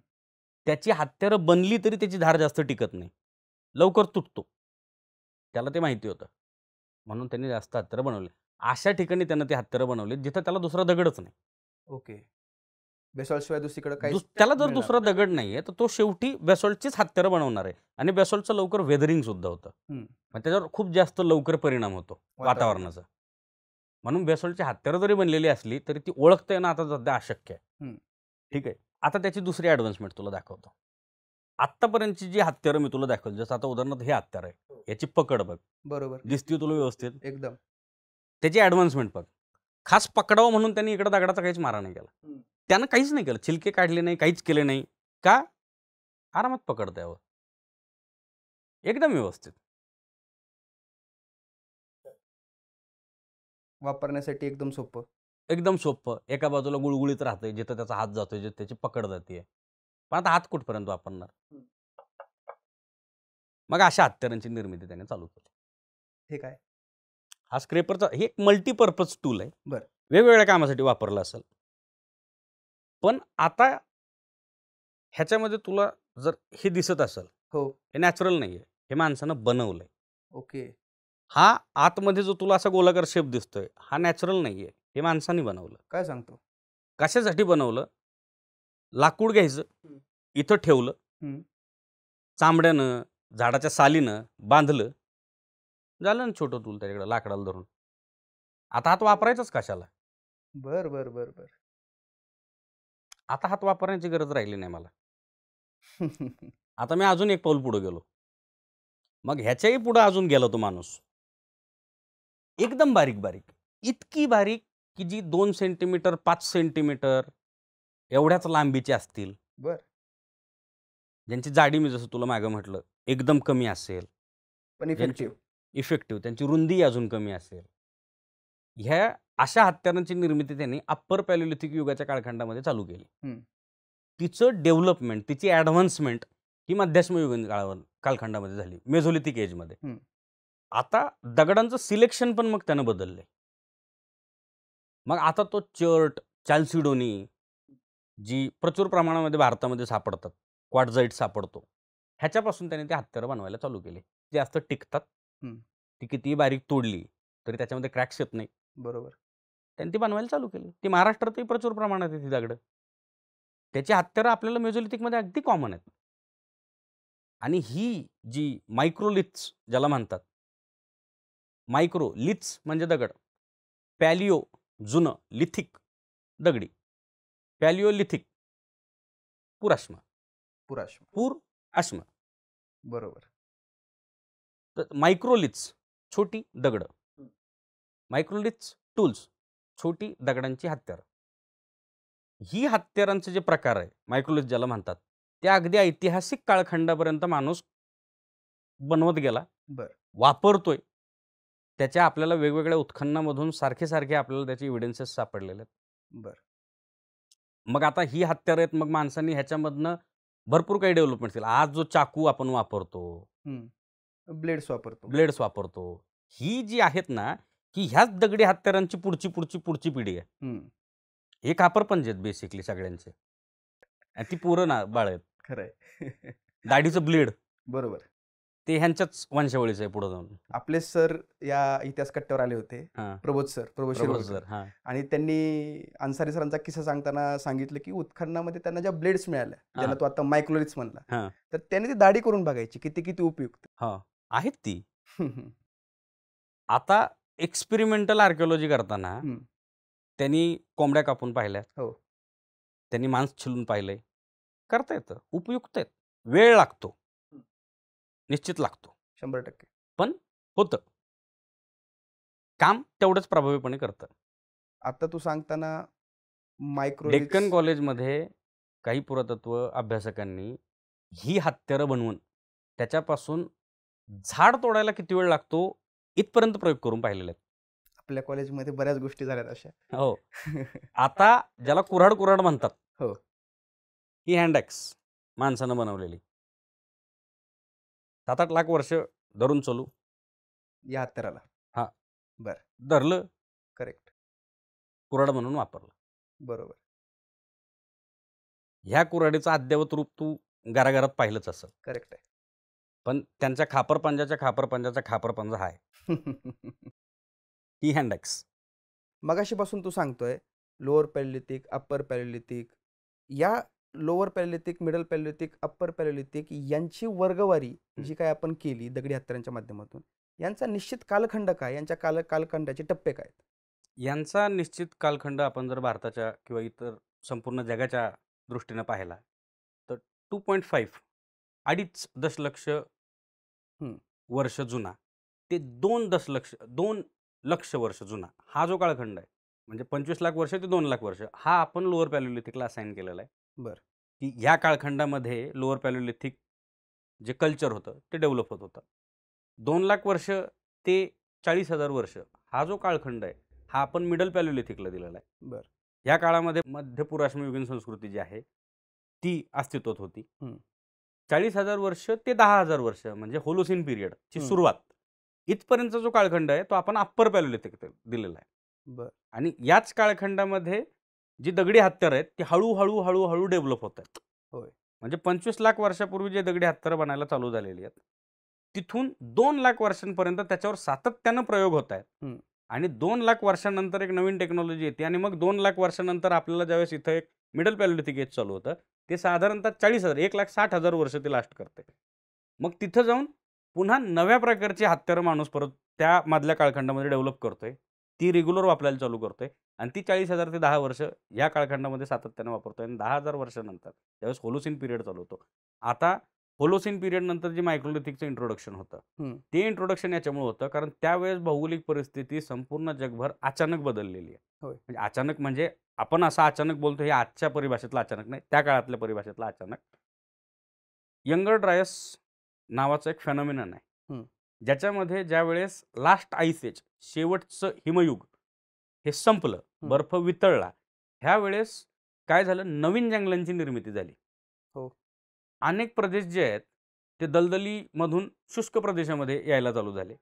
त्याची हत्यारं बनली तरी त्याची धार जास्त टिकत नाही, लवकर तुटतो. त्याला ते माहिती होतं, म्हणून त्यांनी जास्त हत्यारं बनवली. अशा ठिकाणी त्यानं ते हत्यारं बनवली जिथं त्याला दुसरा दगडच नाही. ओके. बेसॉल्ट शिवाय दुसरीकडे काही त्याला जर दुसरा दगड नाहीये तर तो शेवटी बेसॉल्टचीच हत्यारं बनवणार आहे. आणि बेसॉल्टचं लवकर वेदरिंग सुद्धा होतं, त्याच्यावर खूप जास्त लवकर परिणाम होतो वातावरणाचा. म्हणून बेसॉल्टची हत्यारं जरी बनलेली असली तरी ती ओळखता येणं आता सध्या अशक्य आहे. ठीक आहे, आता त्याची दुसरी ॲडव्हान्समेंट तुला दाखवतो. आत्तापर्यंतची जी हत्यारं मी तुला दाखवली, जसं आता उदाहरणार्थ हे हत्यार आहे, याची पकड बघ, बरोबर दिसते तुला व्यवस्थित एकदम. त्याची ॲडव्हान्समेंट बघ. खास पकडावं म्हणून त्यांनी इकडे दगडाचा काहीच मारा नाही केला, त्यानं काहीच नाही केलं, छिलके काढले नाही, काहीच केले नाही. का? आरामात पकडता यावं, एकदम व्यवस्थित, वापरण्यासाठी एकदम सोपं. एकदम सोपं. एका बाजूला गुळगुळीत राहतंय, जिथं त्याचा हात जातोय, जिथं त्याची पकड जाते. पण आता हात कुठपर्यंत वापरणार? मग अशा हत्यारांची निर्मिती त्याने चालू केली. हे काय? हा स्क्रेपरचा हे एक मल्टीपर्पज टूल आहे. बरं. वेगवेगळ्या कामासाठी वापरला असेल. पण आता ह्याच्यामध्ये तुला जर हे दिसत असेल, हो, हे नॅचरल नाहीये, हे माणसानं बनवलंय. ओके. हा आतमध्ये जो तुला असा गोलाकार शेप दिसतोय, हा नॅचरल नाहीये, हे माणसाने बनवलं. काय सांगतो? कशासाठी बनवलं? लाकूड घ्यायचं, इथं ठेवलं, चांबड्यानं, झाडाच्या सालीनं बांधलं, झालं ना छोटं टूल त्याच्याकडे लाकडाला धरून. आता हात वापरायचाच कशाला? बर बर बर बर आता हात वापरण्याची गरज राहिली नाही मला. आता मी अजून एक पाऊल पुढे गेलो. मग ह्याच्याही पुढे अजून गेला तो माणूस, एकदम बारीक बारीक, इतकी बारीक की जी 2 सेंटीमीटर 5 सेंटीमीटर एवढ्याच लांबीची असतील. बर. ज्यांची जाडी मी जसं तुला मागं म्हटलं एकदम कमी असेल, पण इफेक्टिव्ह त्यांची रुंदी अजून कमी असेल. ह्या अशा हत्यारांची निर्मिती त्यांनी अप्पर पॅलिओलिथिक युगाच्या कालखंडामध्ये चालू केली. तिचं डेव्हलपमेंट, तिची ॲडव्हान्समेंट ही मध्याश्मयुगीन कालखंडामध्ये झाली, मेझोलिथिक एजमध्ये. आता दगडांचं सिलेक्शन पण मग त्यानं बदललंय. मग आता तो चर्ट, चॅल्सिडोनी जी प्रचुर प्रमाणामध्ये भारतामध्ये सापडतात, क्वार्टझाईट सापडतो, ह्याच्यापासून त्याने ते हत्यारं बनवायला चालू केली. ते जास्त टिकतात, ती कितीही बारीक तोडली तरी त्याच्यामध्ये क्रॅक्स येत नाही. बरोबर. त्यांनी ती बनवायला चालू केली. ती महाराष्ट्रातही प्रचुर प्रमाणात आहे ती दगड. त्याची हत्यारं आपल्याला मेझोलिथिकमध्ये अगदी कॉमन आहेत. आणि ही जी मायक्रोलिथ्स ज्याला म्हणतात, मायक्रो लिथ्स म्हणजे दगड, पॅलिओ जुनं, लिथिक दगडी, पॅलिओलिथिक पुराश्म, पूर अश्म. बरोबर. तर मायक्रोलिथ्स छोटी दगड, मायक्रोलिथ्स टूल्स छोटी दगडांची हत्यारं. ही हत्यारांचे जे प्रकार आहे मायक्रोलिथ ज्याला म्हणतात, ते अगदी ऐतिहासिक कालखंडापर्यंत माणूस बनवत गेला, वापरतोय. त्याच्या आपल्याला वेगवेगळ्या उत्खननामधून सारखे सारखे आपल्याला त्याचे एव्हिडन्सेस सापडलेले आहेत. मग आता ही हत्यारं आहेत, मग माणसांनी ह्याच्यामधनं भरपूर काही डेव्हलपमेंट केलं. आज जो चाकू आपण वापरतो, ब्लेड्स वापरतो. ही जी आहेत ना, की ह्याच दगडी हत्यारांची पुढची पिढी आहे. हे खापरपंजे आहेत बेसिकली सगळ्यांचे. आणि ती पोरं ना बाळ आहेत. खरंय. दाढीचं ब्लेड बरोबर. ते ह्यांच्याच वंशावळीचं आहे पुढे जाऊन. आपले सर या इतिहास कट्ट्यावर आले होते, प्रबोध प्रबोध शिरोडकर. सर. आणि त्यांनी अन्सारी सरांचा किस्सा सांगताना सांगितलं की उत्खननामध्ये त्यांना ज्या ब्लेड्स मिळाल्या, ज्याला तो आता मायक्लोरिट्स म्हणला, तर त्यांनी ती दाढी करून बघायची किती उपयुक्त आहेत ती. आता एक्सपेरिमेंटल आर्किओलॉजी करताना त्यांनी कोंबड्या कापून पाहिल्या, त्यांनी मांस छिलून पाहिलंय. करता येतं, उपयुक्त आहेत. वेळ लागतो, निश्चित लागतो, 100%. पण होतं काम तेवढंच प्रभावीपणे करतं. आता तू सांगताना डेक्कन कॉलेजमध्ये काही पुरातत्व अभ्यासकांनी ही हत्यारं बनवून त्याच्यापासून झाड तोडायला किती वेळ लागतो इथपर्यंत प्रयोग करून पाहिलेले आहेत. आपल्या कॉलेजमध्ये बऱ्याच गोष्टी झाल्यात अशा. हो. आता ज्याला कुऱ्हाड म्हणतात, ही हँडॅक्स माणसानं बनवलेली 7-8 लाख वर्ष धरून चालू या हत्याराला. धरलं, करेक्ट, कुऱ्हाड म्हणून वापरलं. बरोबर. ह्या कुऱ्हाडीचं अद्ययावत रूप तू घराघरात पाहिलंच असं. करेक्ट आहे. पण त्यांच्या खापरपंजाचा खापरपंजा हाय. ही हँडॅक्स. मगाशीपासून तू सांगतोय लोअर पॅलिलिथिक, अप्पर पॅलिलिथिक. या लोअर पॅलिलिथिक, मिडल पॅलिलिथिक, अप्पर पॅलिलिथिक यांची वर्गवारी जी काय आपण केली दगडी हत्यारांच्या माध्यमातून, यांचा निश्चित कालखंड काय, यांच्या कालखंडाचे टप्पे काय? यांचा निश्चित कालखंड आपण जर भारताच्या किंवा इतर संपूर्ण जगाच्या दृष्टीने पाहिला तर 2.5 दशलक्ष वर्ष जुना ते 2 लक्ष वर्ष जुना हा जो कालखंड आहे, म्हणजे 25 लाख वर्ष ते 2 लाख वर्ष, हा आपण लोअर पॅलिओलिथिकला असाइन केलेला आहे. बरं. की ह्या कालखंडामध्ये लोअर पॅलिओलिथिक जे कल्चर होतं ते डेव्हलप होत होतं. 2 लाख वर्ष ते 40,000 वर्ष हा जो कालखंड आहे हा आपण मिडल पॅलिओलिथिकला दिलेला आहे. बरं. या काळामध्ये मध्यपूर्वाश्मयुगीन संस्कृती जी आहे ती अस्तित्वात होती. 40,000 वर्ष ते 10,000 वर्ष म्हणजे होलोसिन पिरियड ची सुरुवात इथपर्यंतचा जो कालखंड आहे तो आपण अप्पर पॅलिओलिथिक दिलेला आहे. आणि याच कालखंडामध्ये जी दगडी हत्यार आहेत ती हळूहळू डेव्हलप होत आहेत. म्हणजे 25 लाख वर्षापूर्वी जे दगडी हत्यार बनायला चालू झालेली आहेत तिथून 2 लाख वर्षांपर्यंत त्याच्यावर सातत्यानं प्रयोग होत आहेत. आणि 2 लाख वर्षांनंतर एक नवीन टेक्नॉलॉजी येते आणि मग 2 लाख वर्षांनंतर आपल्याला ज्यावेळेस इथं एक मिडल पॅलिओलिथिक एज चालू होतं ते साधारणतः 1,60,000 वर्ष ते लास्ट करते. मग तिथं जाऊन पुन्हा नव्या प्रकारची हत्यारं माणूस परत त्या मधल्या कालखंडामध्ये डेव्हलप करतोय, ती रेग्युलर वापरायला चालू करतोय आणि ती 40,000 ते 10 वर्ष या कालखंडामध्ये सातत्यानं वापरतोय. आणि 10,000 वर्षानंतर त्यावेळेस होलोसिन पिरियड चालू होतो. आता होलोसिन पिरियड नंतर जे मायक्रोलिथिकचं इंट्रोडक्शन होतं ते इंट्रोडक्शन याच्यामुळे होतं कारण त्यावेळेस भौगोलिक परिस्थिती संपूर्ण जगभर अचानक बदललेली आहे. म्हणजे अचानक म्हणजे आपण असं अचानक बोलतो हे आजच्या परिभाषेतला अचानक नाही, त्या काळातल्या परिभाषेतला अचानक. यंगर ड्रायस नावाचं एक फेनॉमिनन आहे ज्याच्यामध्ये ज्यावेळेस लास्ट आईस एज शेवटचं हिमयुग हे संपलं, बर्फ वितळला, ह्या वेळेस काय झालं, नवीन जंगलांची निर्मिती झाली. अनेक प्रदेश जे आहेत ते दलदलीमधून शुष्क प्रदेशामध्ये यायला चालू झाले.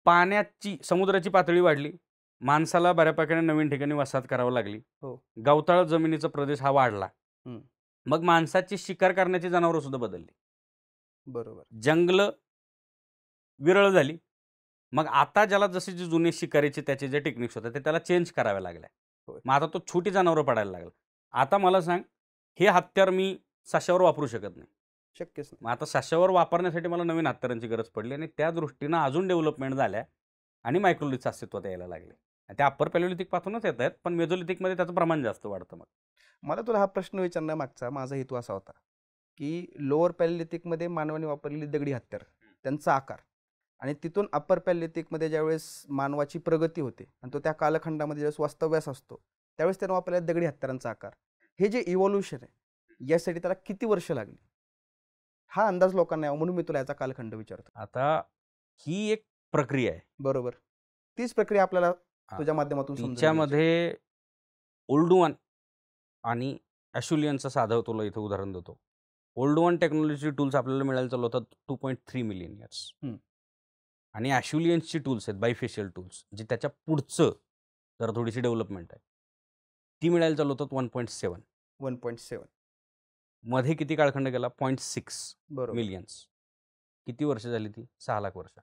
पाण्याची समुद्राची पातळी वाढली, माणसाला बऱ्यापैकी नवीन ठिकाणी वसाहत करावं लागली. गवताळ जमिनीचा प्रदेश हा वाढला. मग माणसाची शिकार करण्याची जनावरं सुद्धा बदलली. बरोबर. जंगल विरळ झाली. मग आता ज्याला जसे जे जुने शिकारीचे त्याचे जे टेक्निक्स होते ते त्याला चेंज करावे लागले. मग आता तो छोटी जनावरं पडायला लागला. आता मला सांग, हे हत्यार मी सश्यावर वापरू शकत नाही, शक्यच नाही. मग आता सश्यावर वापरण्यासाठी मला नवीन हत्यारांची गरज पडली आणि त्या दृष्टीनं अजून डेव्हलपमेंट झाल्या आणि मायक्रोलिथिक अस्तित्वात यायला लागले. त्या अप्पर पॅलिओलिथिक पासूनच येत आहेत, पण मेझोलिथिकमध्ये त्याचं प्रमाण जास्त वाढतं. मग मला तुला हा प्रश्न विचारण्यामागचा माझा हेतू असा होता की लोअर पॅलिओलिथिकमध्ये मानवाने वापरलेली दगडी हत्यार, त्यांचा आकार, आणि तिथून अप्पर पॅलिओलिथिकमध्ये ज्यावेळेस मानवाची प्रगती होते आणि तो त्या कालखंडामध्ये ज्यावेळेस वास्तव्यास असतो त्यावेळेस त्यानं वापरलेल्या दगडी हत्यारांचा आकार, हे जे इव्हॉल्युशन आहे यासाठी त्याला किती वर्ष लागली हा अंदाज लोकांना यावा म्हणून मी तुला याचा कालखंड विचारतो. आता ही एक प्रक्रिया आहे. बरोबर. तीच प्रक्रिया आपल्याला तुझ्या माध्यमातून तिच्यामध्ये ओल्डुआन आणि ॲशुलियनचं साधं तुला इथं उदाहरण देतो. ओल्डुआन टेक्नॉलॉजी टूल्स आपल्याला मिळायला चालू होतात 2.3 मिलियन इयर्स. आणि ॲश्युलियन्सची टूल्स आहेत, बायफेशियल टूल्स, जी त्याच्या पुढचं जरा थोडीशी डेव्हलपमेंट आहे, ती मिळायला चालू होतात 1.7. 1.7 मध्ये किती काळखंड गेला? 0.6 बरोबर. मिलियन्स. किती वर्ष झाली ती? 6 लाख वर्ष.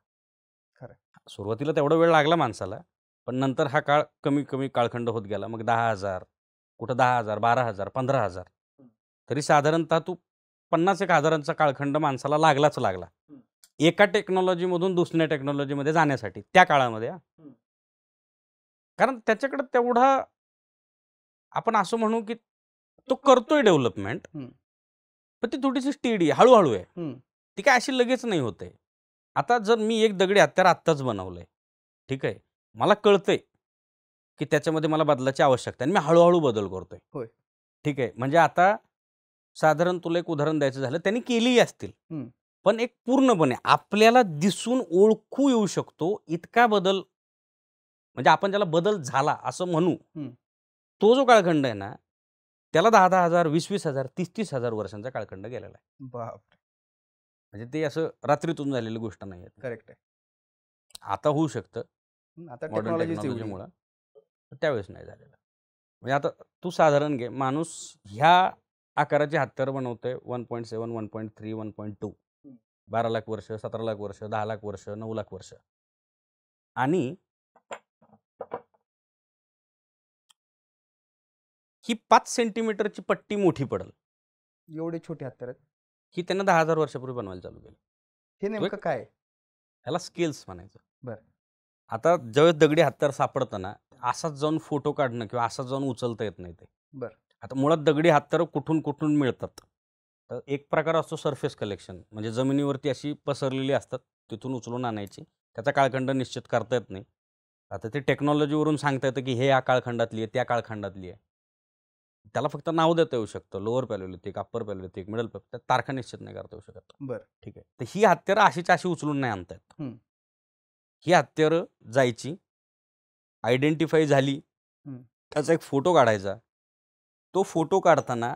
खरं. सुरुवातीला तेवढा वेळ लागला माणसाला, पण नंतर हा काळ कमी कमी काळखंड होत गेला. मग 10,000, कुठं 10,000, 12,000, 15,000, तरी साधारणतः तू 50,000 काळखंड माणसाला लागलाच लागला एका टेक्नॉलॉजीमधून दुसऱ्या टेक्नॉलॉजीमध्ये जाण्यासाठी त्या काळामध्ये. कारण त्याच्याकडे तेवढा आपण असं म्हणू की तो करतोय डेव्हलपमेंट, पण ती थोडीशी स्टेडी हळूहळू आहे. ती काय अशी लगेच नाही होते. आता जर मी एक दगडी हत्यार आत्ताच बनवलंय, ठीक आहे, मला कळतंय की त्याच्यामध्ये मला बदलाची आवश्यकता आहे आणि मी हळूहळू बदल करतोय. होय. ठीक आहे. म्हणजे आता साधारण तुला एक उदाहरण द्यायचं झालं, त्यांनी केलीही असतील, पण एक पूर्णपणे आपल्याला दिसून ओळखू येऊ शकतो इतका बदल, म्हणजे आपण ज्याला बदल झाला असं म्हणू, तो जो काळखंड आहे ना, त्याला 10,000, 20,000, 30,000 वर्षांचा काळखंड गेलेला आहे. बापरे. म्हणजे ते असं रात्रीतून झालेली गोष्ट नाही आहे. करेक्ट आहे. आता होऊ शकतं आता मॉडर्न टेक्नॉलॉजीमुळे, त्यावेळेस नाही झालेलं. म्हणजे आता तू साधारण घे, माणूस ह्या आकाराचे हत्यार बनवतोय 1.7, 1.3, 1.2, 12 लाख वर्ष, 17 लाख वर्ष, 10 लाख वर्ष, 9 लाख वर्ष, आणि ही 5 सेंटीमीटरची पट्टी मोठी पडेल. एवढे छोटे हत्यार आहेत ही त्यांना 10,000 वर्षापूर्वी बनवायला चालू केली. हे नेमकं काय? ह्याला स्केल्स म्हणायचं. बरं. आता ज्यावेळेस दगडी हत्यार सापडतं ना, असाच जाऊन फोटो काढणं किंवा असाच जाऊन उचलता येत नाही ते. बरं. आता मुळात दगडी हत्यार कुठून कुठून मिळतात, तर एक प्रकार असतो सरफेस कलेक्शन, म्हणजे जमिनीवरती अशी पसरलेली असतात, तिथून उचलून आणायची. त्याचा काळखंड निश्चित करता येत नाही. आता ते टेक्नॉलॉजीवरून सांगता येतं की हे या काळखंडातली आहे, त्या काळखंडातली आहे. त्याला फक्त नाव देता येऊ शकतं, लोअर पॅलिओलिथिक, अप्पर पॅलिओलिथिक, मिडल पॅलिओलिथिक, तारखा निश्चित नाही करता येऊ शकत. बरं. ठीक आहे. तर ही हत्यारं अशीच अशी उचलून नाही आणता येत. ही हत्यारं जायची, आयडेंटिफाय झाली, त्याचा एक फोटो काढायचा, तो फोटो काढताना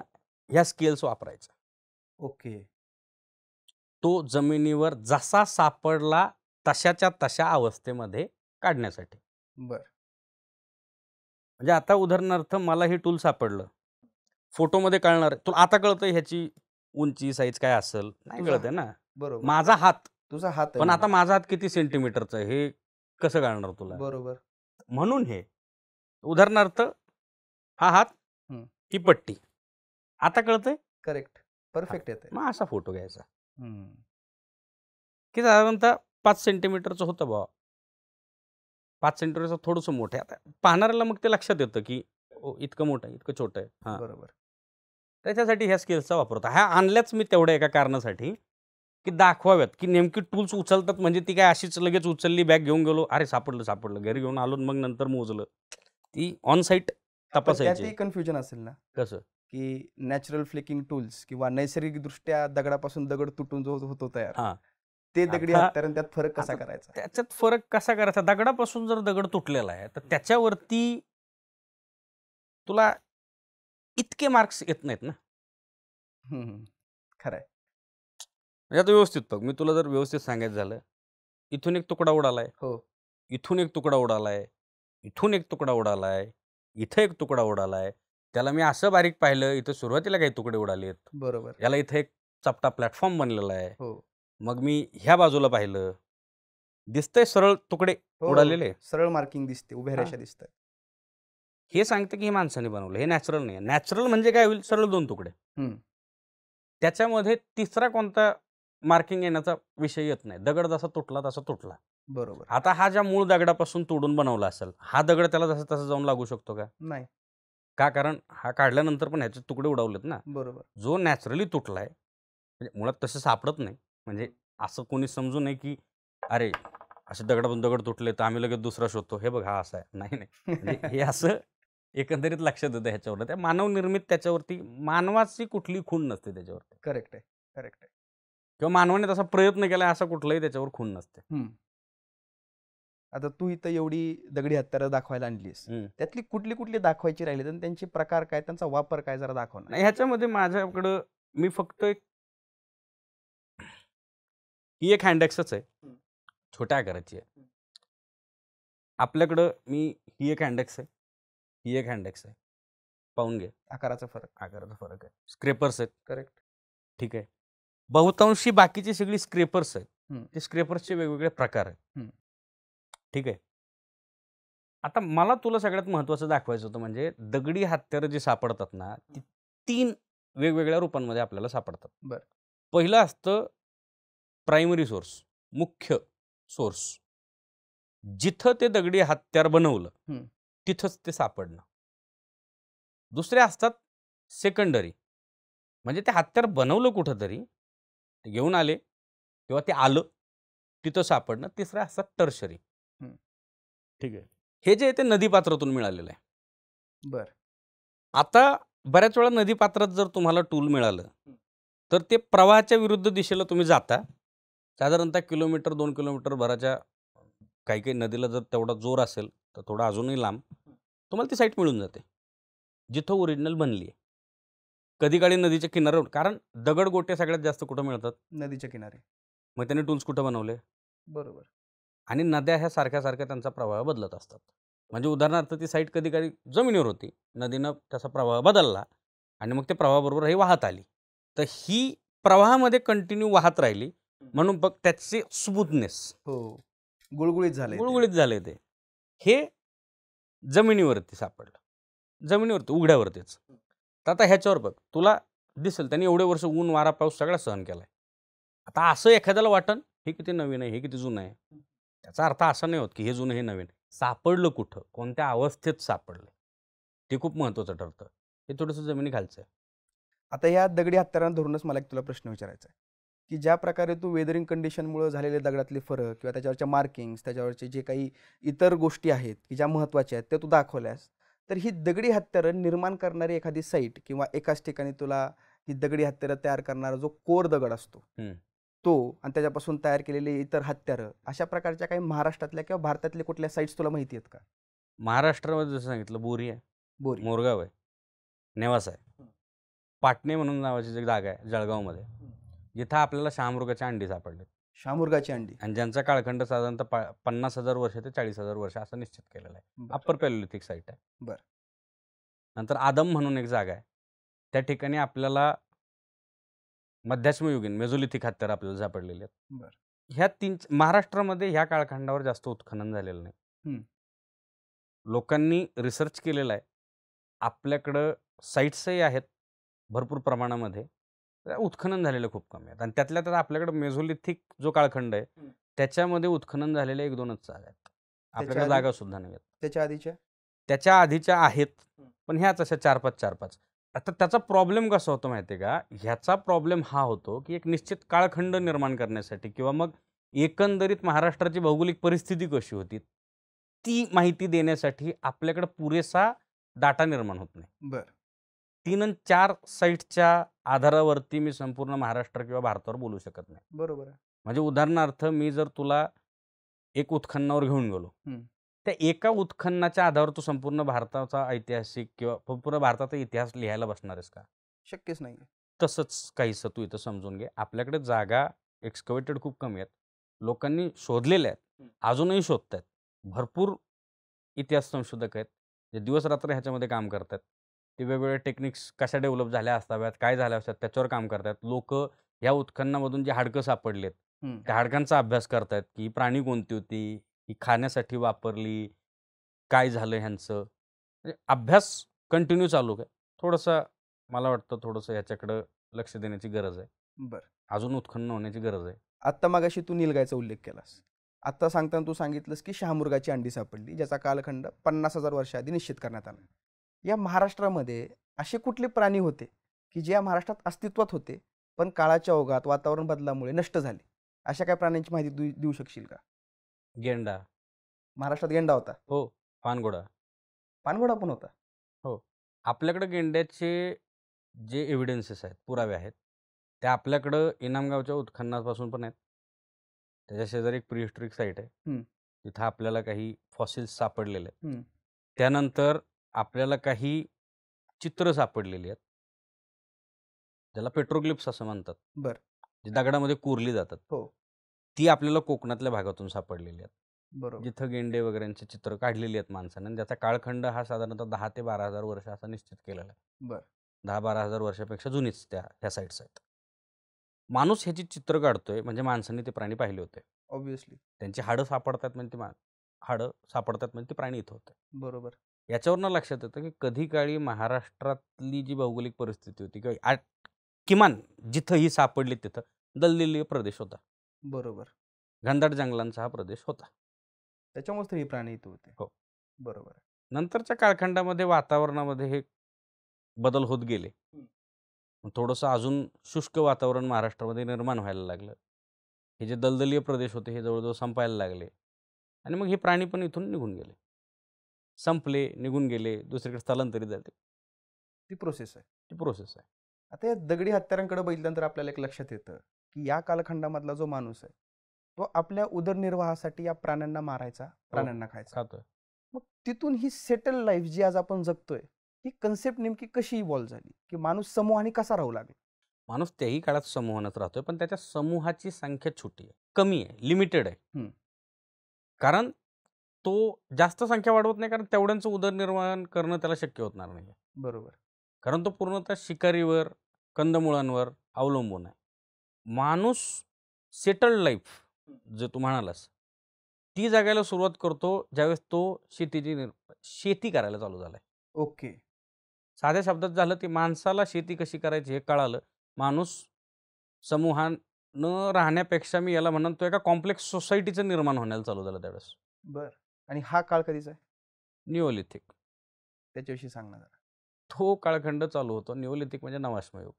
ह्या स्केल्स वापरायचा. ओके. तो जमिनीवर जसा सापडला तशाच्या तशा अवस्थेमध्ये काढण्यासाठी. बरं. म्हणजे आता उदाहरणार्थ मला हे टूल सापडलं, फोटोमध्ये कळणार, तुला आता कळतंय ह्याची उंची साईज काय असेल, नाही कळत आहे ना. बरोबर. माझा हात, तुझा हात, पण आता माझा हात किती सेंटीमीटरचा आहे हे कसं कळणार तुला? बरोबर. म्हणून हे उदाहरणार्थ हा हात, ही पट्टी, आता कळतंय. करेक्ट. परफेक्ट येते. मग असा फोटो घ्यायचा की साधारणतः 5 सेंटीमीटरचं होतं बाबा, 5 सेंटीमीटरचं थोडंसं मोठं आहे. आता पाहणाऱ्याला मग ते लक्षात येतं की इतकं मोठं आहे, इतकं छोटं आहे. हां, बरोबर. त्याच्यासाठी ह्या स्केल्सचा वापर होता. ह्या आणल्याच मी तेवढ्या एका कारणासाठी की दाखवाव्यात की नेमकी टूल्स उचलतात, म्हणजे ती काय अशीच लगेच उचलली, बॅग घेऊन गेलो, अरे सापडलं, घरी घेऊन आलो, मग नंतर मोजलं. ती ऑन साईट तपासायची. त्यातही कन्फ्युजन असेल ना, कसं की नॅचरल फ्लेकिंग टूल्स किंवा नैसर्गिकदृष्ट्या दगडापासून दगड तुटून जो होतो तयार, ते दगडी हत्यार, त्यात फरक कसा करायचा? त्याच्यात फरक कसा करायचा? दगडापासून जर दगड तुटलेला आहे तर त्याच्यावरती तुला इतके मार्क्स येत नाहीत ना. खरंय. म्हणजे आता व्यवस्थित बघ, मी तुला जर व्यवस्थित सांगायचं झालं, इथून एक तुकडा उडालाय, इथून एक तुकडा उडालाय, इथून एक तुकडा उडालाय, इथं एक तुकडा उडालाय, त्याला मी असं बारीक पाहिलं, इथं सुरुवातीला काही तुकडे उडालेत, बरोबर, याला इथं एक चपटा प्लॅटफॉर्म बनलेला आहे. मग मी ह्या बाजूला पाहिलं, दिसतंय सरळ तुकडे उडालेले, सरळ मार्किंग दिसते, उभ्या रेषा दिसतात. हे सांगतं की हे माणसाने बनवलं, हे नॅचरल नाही. नॅचरल म्हणजे काय होईल? सरळ 2 तुकडे, त्याच्यामध्ये तिसरा कोणता मार्किंग येण्याचा विषय येत नाही. दगड जसा तुटला तसा तुटला. बरोबर. आता हा ज्या मूळ दगडापासून तोडून बनवला असेल, हा दगड त्याला जसं तसं जाऊन लागू शकतो का? नाही. का? कारण हा काढल्यानंतर पण ह्याचे तुकडे उडावलेत ना. बरोबर. जो नॅचरली तुटलाय, म्हणजे मुळात तसं सापडत नाही. म्हणजे असं कोणी समजू नये की अरे असे दगडापासून दगड तुटले तर आम्ही लगेच दुसरा शोधतो, हे बघ हा असा आहे. नाही. म्हणजे हे असं एकंदरीत लक्षात येतं ह्याच्यावर. त्या मानवनिर्मित त्याच्यावरती मानवाची कुठली खूण नसते त्याच्यावरती. करेक्ट आहे, करेक्ट आहे. किंवा मानवाने तसा प्रयत्न केला असा कुठलाही त्याच्यावर खूण नसते. आता तू इथं एवढी दगडी हत्यारं दाखवायला आणलीस, त्यातली कुठली कुठली दाखवायची राहिली आणि त्यांचे प्रकार काय, त्यांचा वापर काय, जरा दाखव ना. ह्याच्यामध्ये माझ्याकडं मी फक्त ही एक हँडॅक्सच आहे. छोट्या आकाराची आहे. आपल्याकडं ही एक हँडेक्स आहे, ही एक हँडेक्स आहे. पाहून घे आकाराचा फरक. आकाराचा फरक आहे. स्क्रेपर्स आहेत. करेक्ट. ठीक आहे. बहुतांशी बाकीची सगळी स्क्रेपर्स आहेत. हम्म. ते स्क्रेपर्सचे वेगवेगळे प्रकार आहेत. हम्म. ठीक आहे. आता मला तुला सगळ्यात महत्त्वाचं दाखवायचं होतं, म्हणजे दगडी हत्यारं जी सापडतात ना, ती 3 वेगवेगळ्या रूपांमध्ये आपल्याला सापडतात. बरं. पहिलं असतं प्रायमरी सोर्स, मुख्य सोर्स. जिथं ते दगडी हत्यार बनवलं तिथंच ते सापडणं. दुसरे असतात सेकंडरी, म्हणजे ते हत्यार बनवलं कुठंतरी, ते घेऊन आले किंवा ते आलं तिथं सापडणं. तिसरं असतात टर्शरी. ठीक आहे. हे जे आहे ते नदीपात्रातून मिळालेलं आहे. बरं. आता बऱ्याच वेळा नदीपात्रात जर तुम्हाला टूल मिळालं तर ते प्रवाहाच्या विरुद्ध दिशेला तुम्ही जाता. साधारणतः किलोमीटर 2 किलोमीटर भराच्या काही काही नदीला जर तेवढा जोर असेल तर थोडा अजूनही लांब तुम्हाला ती साईट मिळून जाते जिथं ओरिजिनल बनली आहे. कधी काळी नदीच्या किनाऱ्यावर, कारण दगडगोटे सगळ्यात जास्त कुठं मिळतात? नदीच्या किनारे. मग त्याने टूल्स कुठं बनवले? बरोबर. आणि नद्या ह्या सारख्या सारख्या त्यांचा प्रवाह बदलत असतात. म्हणजे उदाहरणार्थ ती साईट कधी काळी जमिनीवर होती, नदीनं त्याचा प्रवाह बदलला आणि मग ते प्रवाहाबरोबर ही वाहत आली. तर ही प्रवाहामध्ये कंटिन्यू वाहत राहिली म्हणून बघ त्याचे स्मूथनेस, गुळगुळीत झाले. गुळगुळीत झाले ते. हे जमिनीवरती सापडलं, जमिनीवरती उघड्यावरतीच. तर आता ह्याच्यावर बघ, तुला दिसेल त्यांनी एवढे वर्ष ऊन वारा पाऊस सगळा सहन केलाय. आता असं एखाद्याला वाटन हे किती नवीन आहे, हे किती जुनं आहे, त्याचा अर्थ असा नाही होत की हे जुनं हे नवीन. सापडलं कुठं, कोणत्या अवस्थेत सापडलं, ते खूप महत्त्वाचं ठरतं. हे थोडंसं जमिनी खालचं आहे. आता या दगडी हत्यारांना धरूनच मला एक तुला प्रश्न विचारायचा आहे की ज्या प्रकारे तू वेदरिंग कंडिशनमुळे झालेले दगडातले फरक किंवा त्याच्यावरच्या मार्किंग्स, त्याच्यावरचे जे काही इतर गोष्टी आहेत की ज्या महत्त्वाच्या आहेत त्या तू दाखवल्यास, तर ही दगडी हत्यारं निर्माण करणारी एखादी साईट किंवा एकाच ठिकाणी तुला ही दगडी हत्यारं तयार करणारा जो कोर दगड असतो तो आणि त्याच्यापासून तयार केलेले इतर हत्यारं, अशा प्रकारच्या काही महाराष्ट्रातल्या किंवा भारतातल्या कुठल्या साईट्स तुला माहिती आहेत का? महाराष्ट्रामध्ये जसं सांगितलं, बोरी आहे, बोरी, मोरगाव आहे, नेवासा आहे, पाटणे म्हणून नावाची जी जागा आहे जळगावमध्ये, जिथं आपल्याला शहामृगाची अंडी सापडली. शहामृगाची अंडी, आणि ज्यांचा काळखंड साधारणतः 50,000 वर्ष ते 40,000 वर्ष असं निश्चित केलेलं आहे. अप्पर पॅलिओलिथिक साईट आहे. बरं. नंतर आदम म्हणून एक जागा आहे, त्या ठिकाणी आपल्याला मध्याश्मयुगीन मेझोलिथिक हत्यार आपल्याला सापडलेले आहेत. बरं. ह्या 3 महाराष्ट्रामध्ये ह्या काळखंडावर जास्त उत्खनन झालेलं नाही. लोकांनी रिसर्च केलेला आहे. आपल्याकडं साईट्सही आहेत भरपूर प्रमाणामध्ये, उत्खनन झालेलं खूप कमी आहेत. आणि त्यातल्या त्यात आपल्याकडे मेझोलिथिक जो काळखंड आहे त्याच्यामध्ये उत्खनन झालेले 1-2च जागा आहेत. आपल्याकडे जागा सुद्धा नाही आहेत. त्याच्या आधीच्या आहेत, पण ह्याच अशा 4-5. आता त्याचा प्रॉब्लेम कसा होतो माहिती आहे का? ह्याचा प्रॉब्लेम हा होतो की एक निश्चित काळखंड निर्माण करण्यासाठी किंवा मग एकंदरीत महाराष्ट्राची भौगोलिक परिस्थिती कशी होती ती माहिती देण्यासाठी आपल्याकडे पुरेसा डाटा निर्माण होत नाही. बरं. 3 आणि 4 साईटच्या आधारावरती मी संपूर्ण महाराष्ट्र किंवा भारतावर बोलू शकत नाही. बरोबर आहे. म्हणजे उदाहरणार्थ मी जर तुला एक उत्खननावर घेऊन गेलो, त्या एका उत्खननाच्या आधारावर तू संपूर्ण भारताचा ऐतिहासिक किंवा संपूर्ण भारताचा इतिहास लिहायला बसणार आहेस का? शक्यच नाही. तसंच काहीसं तू इथं समजून घे. आपल्याकडे जागा एक्सकवेटेड खूप कमी आहेत, लोकांनी शोधलेल्या आहेत, अजूनही शोधतायत. भरपूर इतिहास संशोधक आहेत जे दिवस रात्र ह्याच्यामध्ये काम करतात. ते वेगवेगळे टेक्निक्स कशा डेव्हलप झाल्या असाव्यात, काय झाल्या असाव्यात त्याच्यावर काम करतात. लोक ह्या उत्खननामधून जे हाडकं सापडलेत त्या हाडकांचा अभ्यास करतायत की प्राणी कोणती होती, ही खाण्यासाठी वापरली, काय झालं ह्यांचं. म्हणजे अभ्यास कंटिन्यू चालू आहे. थोडंसं मला वाटतं थोडंसं ह्याच्याकडं लक्ष देण्याची गरज आहे. बरं. अजून उत्खनन होण्याची गरज आहे. आत्ता मगाशी तू नीलगायचा उल्लेख केलास. आत्ता सांगताना तू सांगितलंस की शहामृगाची अंडी सापडली, ज्याचा कालखंड 50,000 वर्षाआधी निश्चित करण्यात आला. या महाराष्ट्रामध्ये असे कुठले प्राणी होते की जे या महाराष्ट्रात अस्तित्वात होते पण काळाच्या ओघात वातावरण बदलामुळे नष्ट झाले? अशा काही प्राण्यांची माहिती देऊ शकशील का? गेंडा. महाराष्ट्रात गेंडा होता? हो. पानघोडा. पानघोडा पण होता? हो. आपल्याकडे गेंड्याचे जे एव्हिडन्सेस आहेत, पुरावे आहेत, ते आपल्याकडं इनामगावच्या उत्खननापासून पण आहेत. त्याच्या शेजारी एक प्रीहिस्टॉरिक साईट आहे, तिथं आपल्याला काही फॉसिल्स सापडलेले आहेत. त्यानंतर आपल्याला काही चित्र सापडलेली आहेत, ज्याला पेट्रोग्लिप्स असं म्हणतात. बरं. जे दगडामध्ये कोरली जातात. हो. ती आपल्याला कोकणातल्या भागातून सापडलेली आहेत. बरोबर. जिथं गेंडे वगैरेंची चित्र काढलेली आहेत माणसाने आणि त्याचा काळखंड हा साधारणतः 10 ते 12,000 वर्ष असा निश्चित केलेला आहे. बरं. 10-12,000 वर्षापेक्षा जुनीच ह्या साईट्स आहेत. माणूस ह्याची चित्र काढतोय म्हणजे माणसाने ते प्राणी पाहिले होते. ऑब्व्हियसली. त्यांची हाडं सापडतात म्हणजे हाडं सापडतात म्हणजे ते प्राणी इथं होते. बरोबर. याच्यावरनं लक्षात येतं की कधी काळी महाराष्ट्रातली जी भौगोलिक परिस्थिती होती किंवा किमान जिथं ही सापडली तिथं दलदलीय प्रदेश होता. बरोबर. घनदाट जंगलांचा हा प्रदेश होता. त्याच्यामुळेच तर हे प्राणी इथं होते. हो. बरोबर. नंतरच्या कालखंडामध्ये वातावरणामध्ये हे बदल होत गेले. थोडंसं अजून शुष्क वातावरण महाराष्ट्रामध्ये निर्माण व्हायला लागलं. हे जे दलदलीय प्रदेश होते हे जवळजवळ संपायला लागले आणि मग हे प्राणी पण इथून निघून गेले. संपले, निघून गेले, दुसरीकडे स्थलांतरित झाले. ती प्रोसेस आहे. ती प्रोसेस आहे. आता या दगडी हत्यारांकडे बघितल्यानंतर आपल्याला एक लक्षात येतं की या कालखंडामधला जो माणूस आहे तो आपल्या उदरनिर्वाहासाठी या प्राण्यांना मारायचा, प्राण्यांना खायचा. खातोय. मग तिथून ही सेटल लाईफ जी आज आपण जगतोय ही कन्सेप्ट नेमकी कशी इव्हॉल्व झाली की माणूस समूहाने कसा राहू लागला? माणूस त्याही काळात समूहानच राहतोय पण त्याच्या समूहाची संख्या छोटी आहे, कमी आहे, लिमिटेड आहे. कारण तो जास्त संख्या वाढवत नाही कारण तेवढ्यांचं उदरनिर्वाह करणं त्याला शक्य होणार नाही. बरोबर. कारण तो पूर्णतः शिकारीवर, कंदमुळांवर अवलंबून आहे. माणूस सेटल्ड लाईफ जे तू म्हणालास ती जगायला सुरुवात करतो ज्यावेळेस तो शेती करायला चालू झालाय. ओके. साध्या शब्दात झालं की माणसाला शेती कशी करायची हे कळालं. माणूस समूहानं राहण्यापेक्षा मी याला म्हणतो एका कॉम्प्लेक्स सोसायटीचं निर्माण होण्याला चालू झालं त्यावेळेस. बर. आणि हा काळ कधीचा आहे? निओलिथिक. त्याच्याविषयी सांगणार जरा. तो काळखंड चालू होतो. निओलिथिक म्हणजे नवाश्मयुग.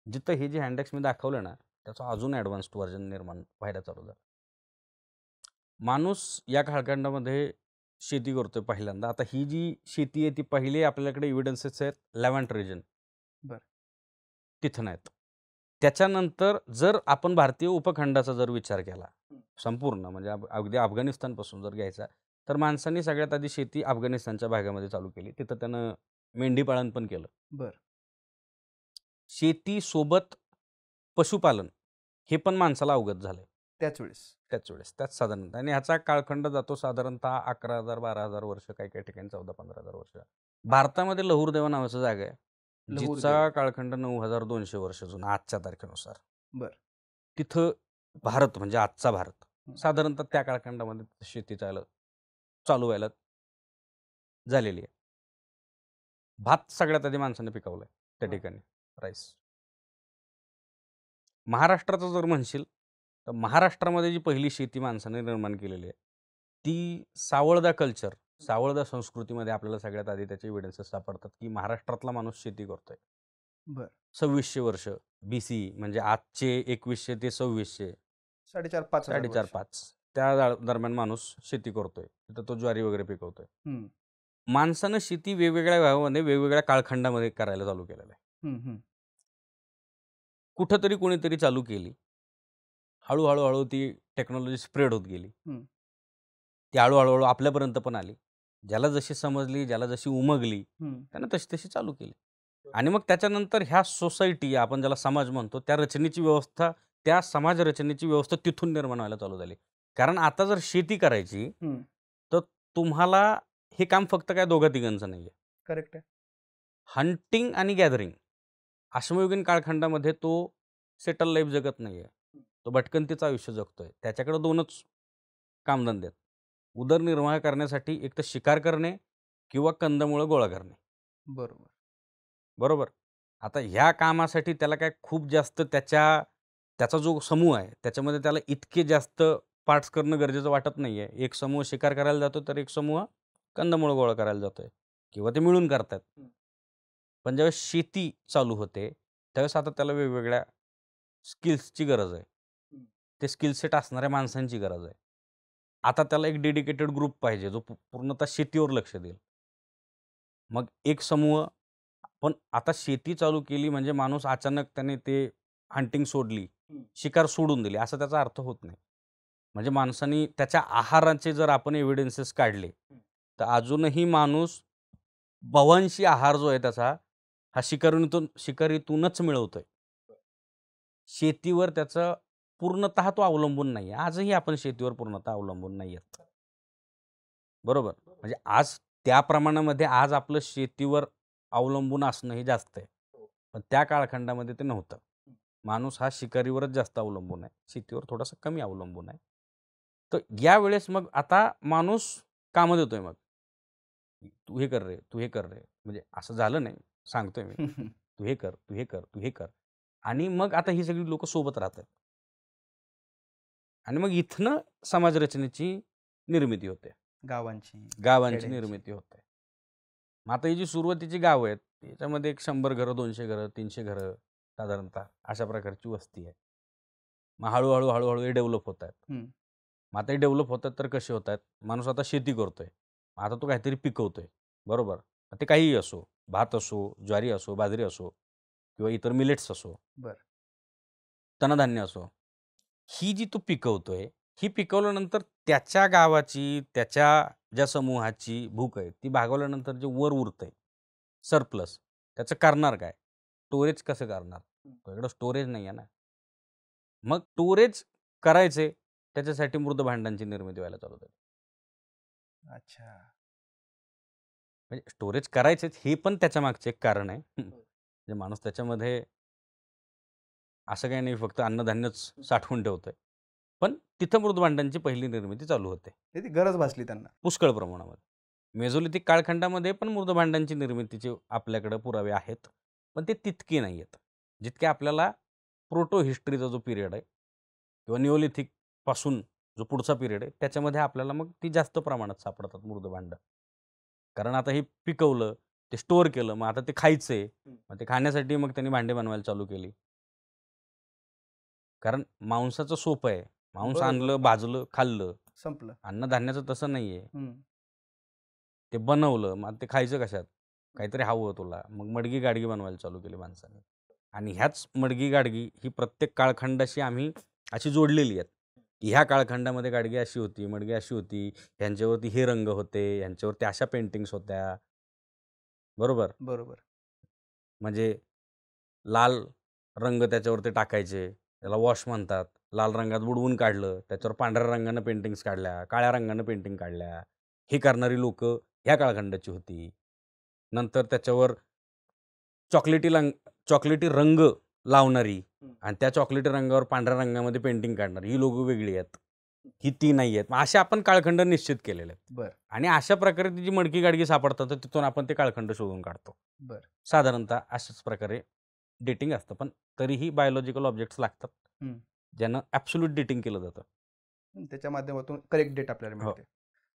जिथं हे जे हँडेक्स मी दाखवलं ना त्याचं अजून ॲडव्हान्स्ड व्हर्जन निर्माण व्हायला चालू झालं. माणूस या कालखंडामध्ये शेती करतोय पहिल्यांदा. आता ही जी शेती आहे ती पहिली आपल्याकडे एव्हिडन्सेस आहेत लेव्हंट रिजन. बरं. तिथं नाहीत. त्याच्यानंतर जर आपण भारतीय उपखंडाचा जर विचार केला संपूर्ण म्हणजे अगदी अफगाणिस्तानपासून जर घ्यायचा तर माणसांनी सगळ्यात आधी शेती अफगाणिस्तानच्या भागामध्ये चालू केली. तिथं त्यानं मेंढीपालन पण केलं. बरं. शेतीसोबत पशुपालन हे पण माणसाला अवगत झालंय त्याच वेळेस त्याच साधारणतः. आणि ह्याचा कालखंड जातो साधारणतः 11,000 12,000 वर्ष, काही काही ठिकाणी 14-15,000 वर्ष. भारतामध्ये लहूरदेवा नावाचं जागा आहे जिचा कालखंड 9,200 वर्ष जुना आजच्या तारखेनुसार. बरं. तिथं भारत म्हणजे आजचा भारत साधारणतः त्या कालखंडामध्ये शेती चालू व्हायला झालेली आहे. भात सगळ्यात आधी माणसाने पिकवलाय त्या ठिकाणी, राईस. महाराष्ट्राचं जर म्हणशील तर महाराष्ट्रामध्ये जी पहिली शेती माणसाने निर्माण केलेली आहे ती सावळदा कल्चर, सावळदा संस्कृतीमध्ये आपल्याला सगळ्यात आधी त्याचे एव्हिडन्सेस सापडतात की महाराष्ट्रातला माणूस शेती करतोय. बरं. 2600 वर्ष BC म्हणजे आजचे 2100 ते 2600, 4,500 त्या दरम्यान माणूस शेती करतोय. तिथं तो ज्वारी वगैरे पिकवतोय. माणसानं शेती वेगवेगळ्या भागामध्ये वेगवेगळ्या कालखंडामध्ये करायला चालू केलेलं आहे. कुठंतरी कोणीतरी चालू केली, हळूहळू ती टेक्नॉलॉजी स्प्रेड होत गेली. ती हळूहळू आपल्यापर्यंत पण आली. ज्याला जशी समजली, ज्याला जशी उमगली त्यानं तशी चालू केली. आणि मग त्याच्यानंतर ह्या सोसायटी आपण ज्याला समाज म्हणतो त्या रचनेची व्यवस्था, त्या समाज रचनेची व्यवस्था तिथून निर्माण व्हायला चालू झाली. कारण आता जर शेती करायची तर तुम्हाला हे काम फक्त काय दोघा तिघांचं नाहीये. करेक्ट आहे. हंटिंग आणि गॅदरिंग अश्मयुगीन कालखंडामध्ये तो सेटल लाईफ जगत नाहीये. तो भटकंतीचं आयुष्य जगतोय. त्याच्याकडे 2च कामधंदे आहेत. उदरनिर्वाह करण्यासाठी एक तर शिकार करणे किंवा कंदमुळं गोळा करणे. बरोबर. आता ह्या कामासाठी त्याला काय खूप जास्त त्याचा जो समूह आहे त्याच्यामध्ये त्याला इतके जास्त पार्ट्स करणं गरजेचं वाटत नाहीये. एक समूह शिकार करायला जातो तर एक समूह कंदमुळं गोळा करायला जातोय किंवा ते मिळून करतात. पण ज्यावेळेस शेती चालू होते त्यावेळेस आता त्याला वेगवेगळ्या स्किल्सची गरज आहे. ते स्किल सेट असणाऱ्या माणसांची गरज आहे. आता त्याला एक डेडिकेटेड ग्रुप पाहिजे जो पूर्णतः शेतीवर लक्ष देईल. मग एक समूह. पण आता शेती चालू केली म्हणजे माणूस अचानक त्याने ते हंटिंग सोडली, शिकार सोडून दिली असं त्याचा अर्थ होत नाही. म्हणजे माणसाने त्याच्या आहाराचे जर आपण एव्हिडन्सेस काढले तर अजूनही माणूस बव्हंशी आहार जो आहे त्याचा हा शिकारीतूनच मिळवतोय. शेतीवर त्याचं पूर्णतः तो अवलंबून नाही आहे. आजही आपण शेतीवर पूर्णतः अवलंबून नाही आहेत. बरोबर. म्हणजे आज त्या प्रमाणामध्ये आज आपलं शेतीवर अवलंबून असणं हे जास्त आहे. पण त्या काळखंडामध्ये ते नव्हतं. माणूस हा शिकारीवरच जास्त अवलंबून आहे. शेतीवर थोडासा कमी अवलंबून आहे. तर यावेळेस मग आता माणूस कामं देतोय मग. तू हे कर रे, तू हे कर रे. म्हणजे असं झालं नाही, सांगतोय मी. तू हे कर, तू हे कर, तू हे कर. आणि मग आता ही सगळी लोकं सोबत राहतात. आणि मग इथनं समाजरचनेची निर्मिती होते. गावांची गावांची खेड्यांची. निर्मिती होते. मग आता ही जी सुरुवातीची गावं आहेत, याच्यामध्ये एक 100 घरं, 200 घरं, 300 घरं साधारणतः अशा प्रकारची वस्ती आहे. मग हळूहळू हे डेव्हलप होत आहेत. हम्म. मग आता हे डेव्हलप होतात तर कसे होत आहेत? माणूस आता शेती करतोय. आता तो काहीतरी पिकवतोय. बरोबर. ते काहीही असो, भात असो, ज्वारी असो, बाजरी असो किंवा इतर मिलेट्स असो, बरं. तणधान्य असो. ही जी तो पिकवतोय, ही पिकवल्यानंतर त्याच्या गावाची, त्याच्या ज्या समूहाची भूक आहे, ती भागवल्यानंतर जे वर उरतंय, सरप्लस, त्याचं करणार काय? स्टोरेज कसं करणार? तुझ्याकडं स्टोरेज नाही आहे ना. मग स्टोरेज करायचे, त्याच्यासाठी मृद भांडांची निर्मिती व्हायला चालू झाली. अच्छा. म्हणजे स्टोरेज करायचेच हे पण त्याच्या मागचे एक कारण आहे. म्हणजे माणूस त्याच्यामध्ये असं काही नाही फक्त अन्नधान्यच साठवून ठेवतोय. पण तिथं मृद भांडांची पहिली निर्मिती चालू होते. हे ती गरज भासली त्यांना. पुष्कळ प्रमाणामध्ये. मेझोलिथिक काळखंडामध्ये पण मृद भांडांची निर्मितीचे आपल्याकडे पुरावे आहेत. पण ते तितके नाही आहेत. जितके आपल्याला प्रोटो हिस्ट्रीचा जो पिरियड आहे किंवा निओलिथिक पासून जो पुढचा पिरियड आहे त्याच्यामध्ये आपल्याला मग ती जास्त प्रमाणात सापडतात मृद भांड. कारण आता हे पिकवलं, ते स्टोअर केलं, मग आता ते खायचंय. मग ते खाण्यासाठी मग त्यांनी भांडे बनवायला चालू केली. कारण मांसाचं सोपं आहे. मांस बरोबर. आणलं, भाजलं, खाल्लं. संपलं. अन्नधान्याचं तसं नाहीये. हम्म. ते बनवलं, मग ते खायचं कशात? काहीतरी हवं तुला. मग मडगी गाडगी बनवायला चालू केली माणसाने. आणि ह्याच मडगी गाडगी ही प्रत्येक काळखंडाशी आम्ही अशी जोडलेली आहेत. की ह्या काळखंडामध्ये गाडगी अशी होती, मडगी अशी होती, ह्यांच्यावरती हे रंग होते, ह्यांच्यावरती अशा पेंटिंग्स होत्या. बरोबर. बरोबर. म्हणजे लाल रंग त्याच्यावरती टाकायचे. त्याला वॉश म्हणतात. लाल रंगात बुडवून काढलं, त्याच्यावर पांढऱ्या रंगानं पेंटिंग्स काढल्या, काळ्या रंगानं पेंटिंग काढल्या. ही करणारी लोकं ह्या काळखंडाची होती. नंतर त्याच्यावर चॉकलेटी रंग लावणारी आणि त्या चॉकलेटी रंगावर पांढऱ्या रंगामध्ये पेंटिंग काढणारी ही लोकं वेगळी आहेत. ही ती नाही आहेत. मग असे आपण काळखंड निश्चित केलेले आहेत. बरं. आणि अशा प्रकारे ती जी मडकी गाडगी सापडतात तर तिथून आपण ते काळखंड शोधून काढतो. बरं. साधारणतः अशाच प्रकारे डेटिंग असतं. पण तरीही बायोलॉजिकल ऑब्जेक्ट्स लागतात. ज्यानं ॲब्सोल्यूट डेटिंग केलं जातं. त्याच्या माध्यमातून करेक्ट डेट आपल्याला हो. मिळते.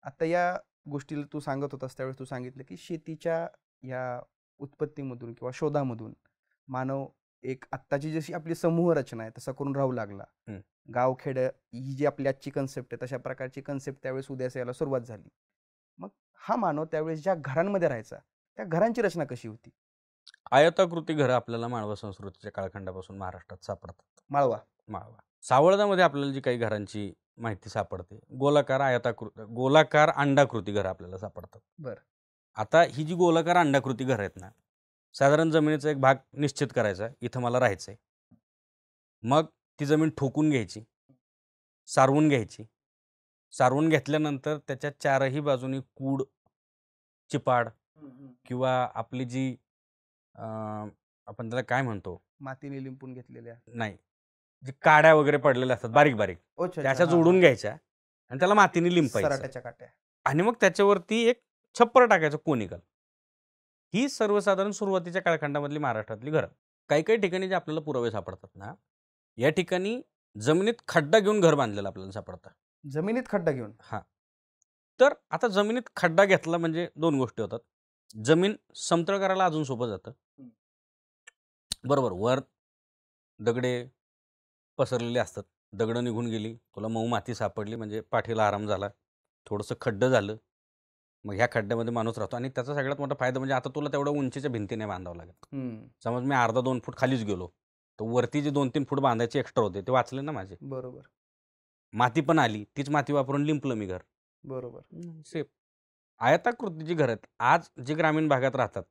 आता या गोष्टीला तू सांगत होतास त्यावेळेस तू सांगितलं की शेतीच्या या उत्पत्तीमधून किंवा शोधामधून मानव एक आत्ताची जशी आपली समूह रचना आहे तसा करून राहू लागला. गावखेड ही जी आपली आजची कन्सेप्ट आहे तशा प्रकारची कन्सेप्ट त्यावेळेस उदयास यायला सुरुवात झाली. मग हा मानव त्यावेळेस ज्या घरांमध्ये राहायचा त्या घरांची रचना कशी होती? आयताकृती घरं आपल्याला माळवा संस्कृतीच्या काळखंडापासून महाराष्ट्रात सापडतात. माळवा. सावळदामध्ये आपल्याला जी काही घरांची माहिती सापडते, गोलाकार अंडाकृती घरं आपल्याला सापडतात. बरं. आता ही जी गोलाकार अंडाकृती घरं आहेत ना, साधारण जमिनीचा एक भाग निश्चित करायचा, इथं मला राहायचंय. मग ती जमीन ठोकून घ्यायची, सारवून घ्यायची. सारवून घेतल्यानंतर त्याच्या चारही बाजूनी कूड, चिपाड किंवा आपली जी आपण त्याला काय म्हणतो? मातीने लिंपून घेतलेल्या. नाही. जे काड्या वगैरे पडलेल्या असतात बारीक-बारीक. त्या अशा जोडून घ्यायच्या आणि त्याला मातीने लिंपायचं. सराट्याच्या काट्या. आणि मग त्याच्यावरती एक छप्पर टाकायचं कोनिकल. ही सर्वसाधारण सुरुवातीच्या काळखंडामधली महाराष्ट्रातली घरं. काही ठिकाणी जे आपल्याला पुरावे सापडतात ना, या ठिकाणी जमिनीत खड्डा घेऊन घर बांधलेलं आपल्याला सापडतं. जमिनीत खड्डा घेऊन? हां. तर आता जमिनीत खड्डा घेतला म्हणजे 2 गोष्टी होतात. जमीन समतळ करायला अजून सोपं जातं. बरोबर. वर दगडे पसरलेले असतात. दगडं निघून गेली, तुला मऊ माती सापडली म्हणजे पाठीला आराम झाला. थोडंसं खड्डं झालं, मग ह्या खड्ड्यामध्ये माणूस राहतो आणि त्याचा सगळ्यात मोठा फायदा म्हणजे आता तुला तेवढ्या उंचीच्या भिंती नाही बांधावं लागत. समज मी अर्धा 2 फूट खालीच गेलो, तर वरती जे 2-3 फूट बांधायचे एक्स्ट्रा होते ते वाचले ना माझे. बरोबर. माती पण आली, तीच माती वापरून लिंपलं मी घर. बरोबर. सेफ. आयताकृती जी घरं आहेत, आज जे ग्रामीण भागात राहतात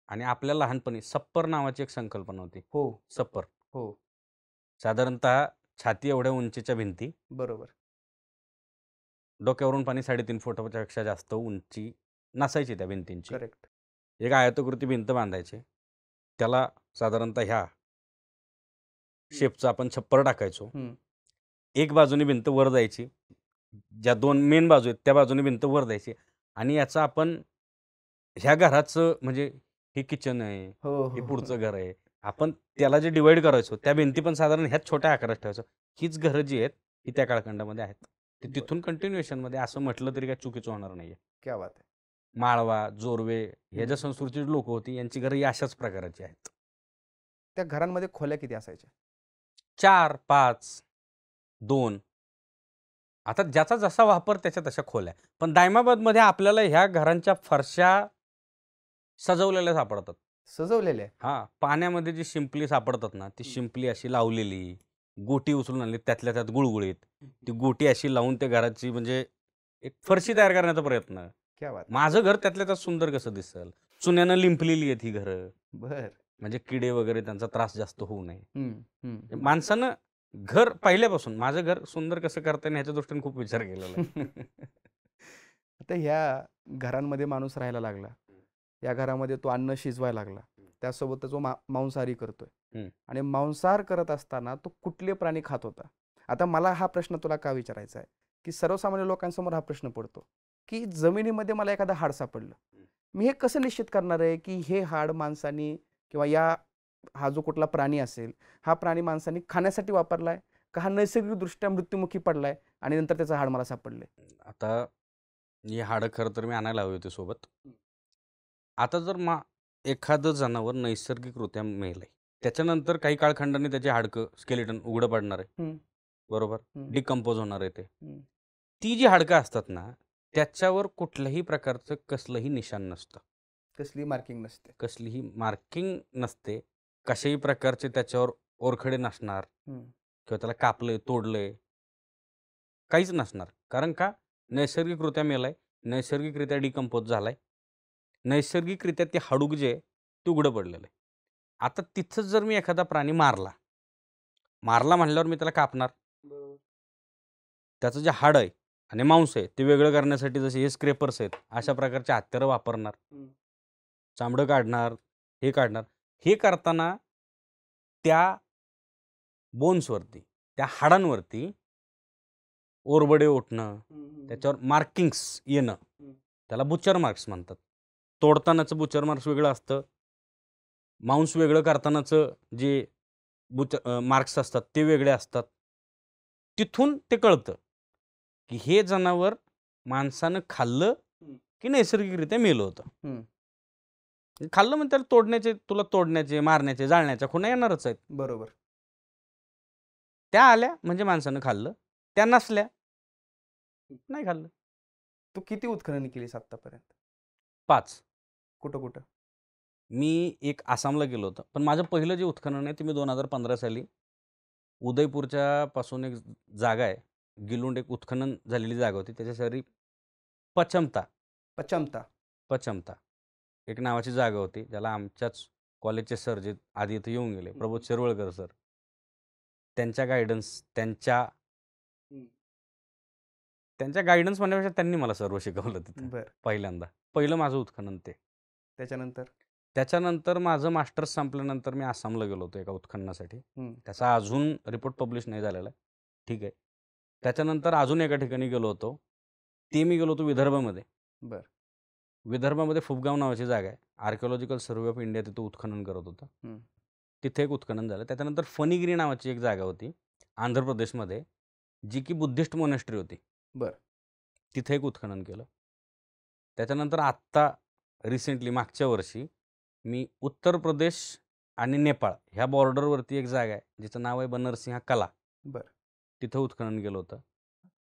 आणि आपल्या लहानपणी सप्पर नावाची एक संकल्पना होती. हो. सप्पर. हो. साधारणतः छाती एवढ्या उंचीच्या भिंती, बरोबर. डोक्यावरून पाणी 3.5 फुटापेक्षा जास्त उंची नसायची त्या भिंतींची. करेक्ट. एक आयताकृती भिंत बांधायची, त्याला साधारणतः ह्या शेपचा आपण छप्पर टाकायचो. एक बाजूने भिंत वर जायची, ज्या 2 मेन बाजू आहेत त्या बाजूने भिंत वर जायची, आणि याचा आपण ह्या घराचं म्हणजे हे किचन आहे, हे पुढचं घर आहे, आपण त्याला जे डिवाइड करायचो त्या भिंती पण साधारण ह्याच छोट्या आकारात ठेवायचो. हीच घरं जी आहेत ही त्या काळखंडामध्ये आहेत. ते तिथून कंटिन्युएशन मध्ये असं म्हटलं तरी काय चुकीचं होणार नाहीये. क्या बात आहे. माळवा, जोरवे ह्या ज्या संस्कृतीची लोक होती यांची घरं ही अशाच प्रकारची आहेत. त्या घरांमध्ये खोल्या किती असायच्या? 4, 5, 2. आता ज्याचा जसा वापर त्याच्या तशा खोल्या. पण दायमाबादमध्ये आपल्याला ह्या घरांच्या फरशा सजवलेल्या सापडतात. सजवलेल्या? हां, पाण्यामध्ये जी शिंपली सापडतात ना, ती शिंपली अशी लावलेली, गोटी उचलून आणली त्यातल्या त्यात गुळगुळीत, ती गोटी अशी लावून त्या घराची म्हणजे एक फरशी तयार करण्याचा प्रयत्न. क्या बात. माझं घर त्यातल्या त्यात सुंदर कसं दिसेल, चुन्यानं लिंपलेली आहेत ही घरं, बर. म्हणजे किडे वगैरे त्यांचा त्रास जास्त होऊ नये. माणसानं घर पहिल्यापासून माझं घर सुंदर कसं करता येईल ह्याच्या दृष्टीने खूप विचार केलेला आहे. आता ह्या घरांमध्ये माणूस राहायला लागला, या घरामध्ये तो अन्न शिजवायला लागला, त्यासोबत तो मांसाहारी करतोय, आणि मांसाहार करत असताना तो कुठले प्राणी खात होता? आता मला हा प्रश्न तुला का विचारायचा आहे की सर्वसामान्य लोकांसमोर हा प्रश्न पडतो की जमिनीमध्ये मला एखादं हाड सापडलं, मी हे कसं निश्चित करणार आहे की हे हाड माणसाने किंवा हा जो कुठला प्राणी असेल हा प्राणी माणसाने खाण्यासाठी वापरलाय का हा नैसर्गिकदृष्ट्या मृत्युमुखी पडलाय आणि नंतर त्याचं हाड मला सापडले? आता हे हाडं खरं तर मी आणायला हवी होती सोबत. आता जर एखादं जनावर नैसर्गिकरित्या मेलंय, त्याच्यानंतर काही काळखंडाने त्याचे हाडकं स्केलेटन उघडं पडणार आहे, बरोबर, डिकम्पोज होणार आहे. ती जी हाडकं असतात ना त्याच्यावर कुठल्याही प्रकारचं कसलंही निशाण नसतं, कसलीही मार्किंग नसते, कशाही प्रकारचे त्याच्यावर ओरखडे नसणार किंवा त्याला कापलंय तोडलंय काहीच नसणार. कारण का? नैसर्गिकरित्या मेलाय, नैसर्गिकरित्या डिकम्पोज झालाय, नैसर्गिकरित्या ते हाडूक जे ते उघडं पडलेलं आहे. आता तिथं जर मी एखादा प्राणी मारला म्हणल्यावर मी त्याला कापणार, त्याचं जे हाड आहे आणि मांस आहे ते वेगळं करण्यासाठी जसे हे स्क्रेपर्स आहेत अशा प्रकारचे हत्यारं वापरणार, चामडं काढणार, हे काढणार. हे करताना त्या बोन्सवरती, त्या हाडांवरती ओरबडे उठणं, त्याच्यावर मार्किंग्स येणं, त्याला बुचर मार्क्स म्हणतात. तोडतानाचं बुचर मार्क्स वेगळं असतं, मांस वेगळं करतानाचं जे मार्क्स असतात ते वेगळे असतात. तिथून ते कळतं की हे जनावर माणसानं खाल्लं की नैसर्गिकरित्या मेलं होतं. खाल्लं म्हणजे त्याला तुला तोडण्याचे, मारण्याचे, जाळण्याच्या खुणा येणारच आहेत, बरोबर. त्या आल्या म्हणजे माणसानं खाल्लं, त्या नसल्या नाही खाल्लं. तू किती उत्खनन केलीस आतापर्यंत? 5. कुठं? मी एक आसामला गेलो होतो, पण माझं पहिलं जे उत्खनन आहे ते मी 2015 साली उदयपूरच्या पासून एक जागा आहे, गिलुंड, एक उत्खनन झालेली जागा होती, त्याच्या शेजारी पचमता एक नावाची जागा होती, ज्याला आमच्याच कॉलेजचे सर जे आधी इथे येऊन गेले, प्रबोध शिरवळकर सर, त्यांच्या गायडन्स गायडन्स म्हणण्यापेक्षा त्यांनी मला सर्व शिकवलं तिथं. पहिलं माझं उत्खनन ते. त्याच्यानंतर माझं मास्टर्स संपल्यानंतर मी आसामला गेलो होतो एका उत्खननासाठी. त्याचा अजून रिपोर्ट पब्लिश नाही झालेला, ठीक आहे. त्याच्यानंतर अजून एका ठिकाणी गेलो होतो, ते मी गेलो होतो विदर्भामध्ये. विदर्भामध्ये फुफगाव नावाची जागा आहे, आर्किओलॉजिकल सर्व्हे ऑफ इंडिया तिथं उत्खनन करत होतं, तिथे एक उत्खनन झालं. त्याच्यानंतर फणीगिरी नावाची एक जागा होती आंध्र प्रदेशमध्ये, जी की बुद्धिस्ट मोनेस्ट्री होती, तिथे एक उत्खनन केलं. त्याच्यानंतर आत्ता रिसेंटली मागच्या वर्षी मी उत्तर प्रदेश आणि नेपाळ ह्या बॉर्डरवरती एक जागा आहे जिचं नाव आहे बनरसिंहा कला, तिथं उत्खनन केलं होतं.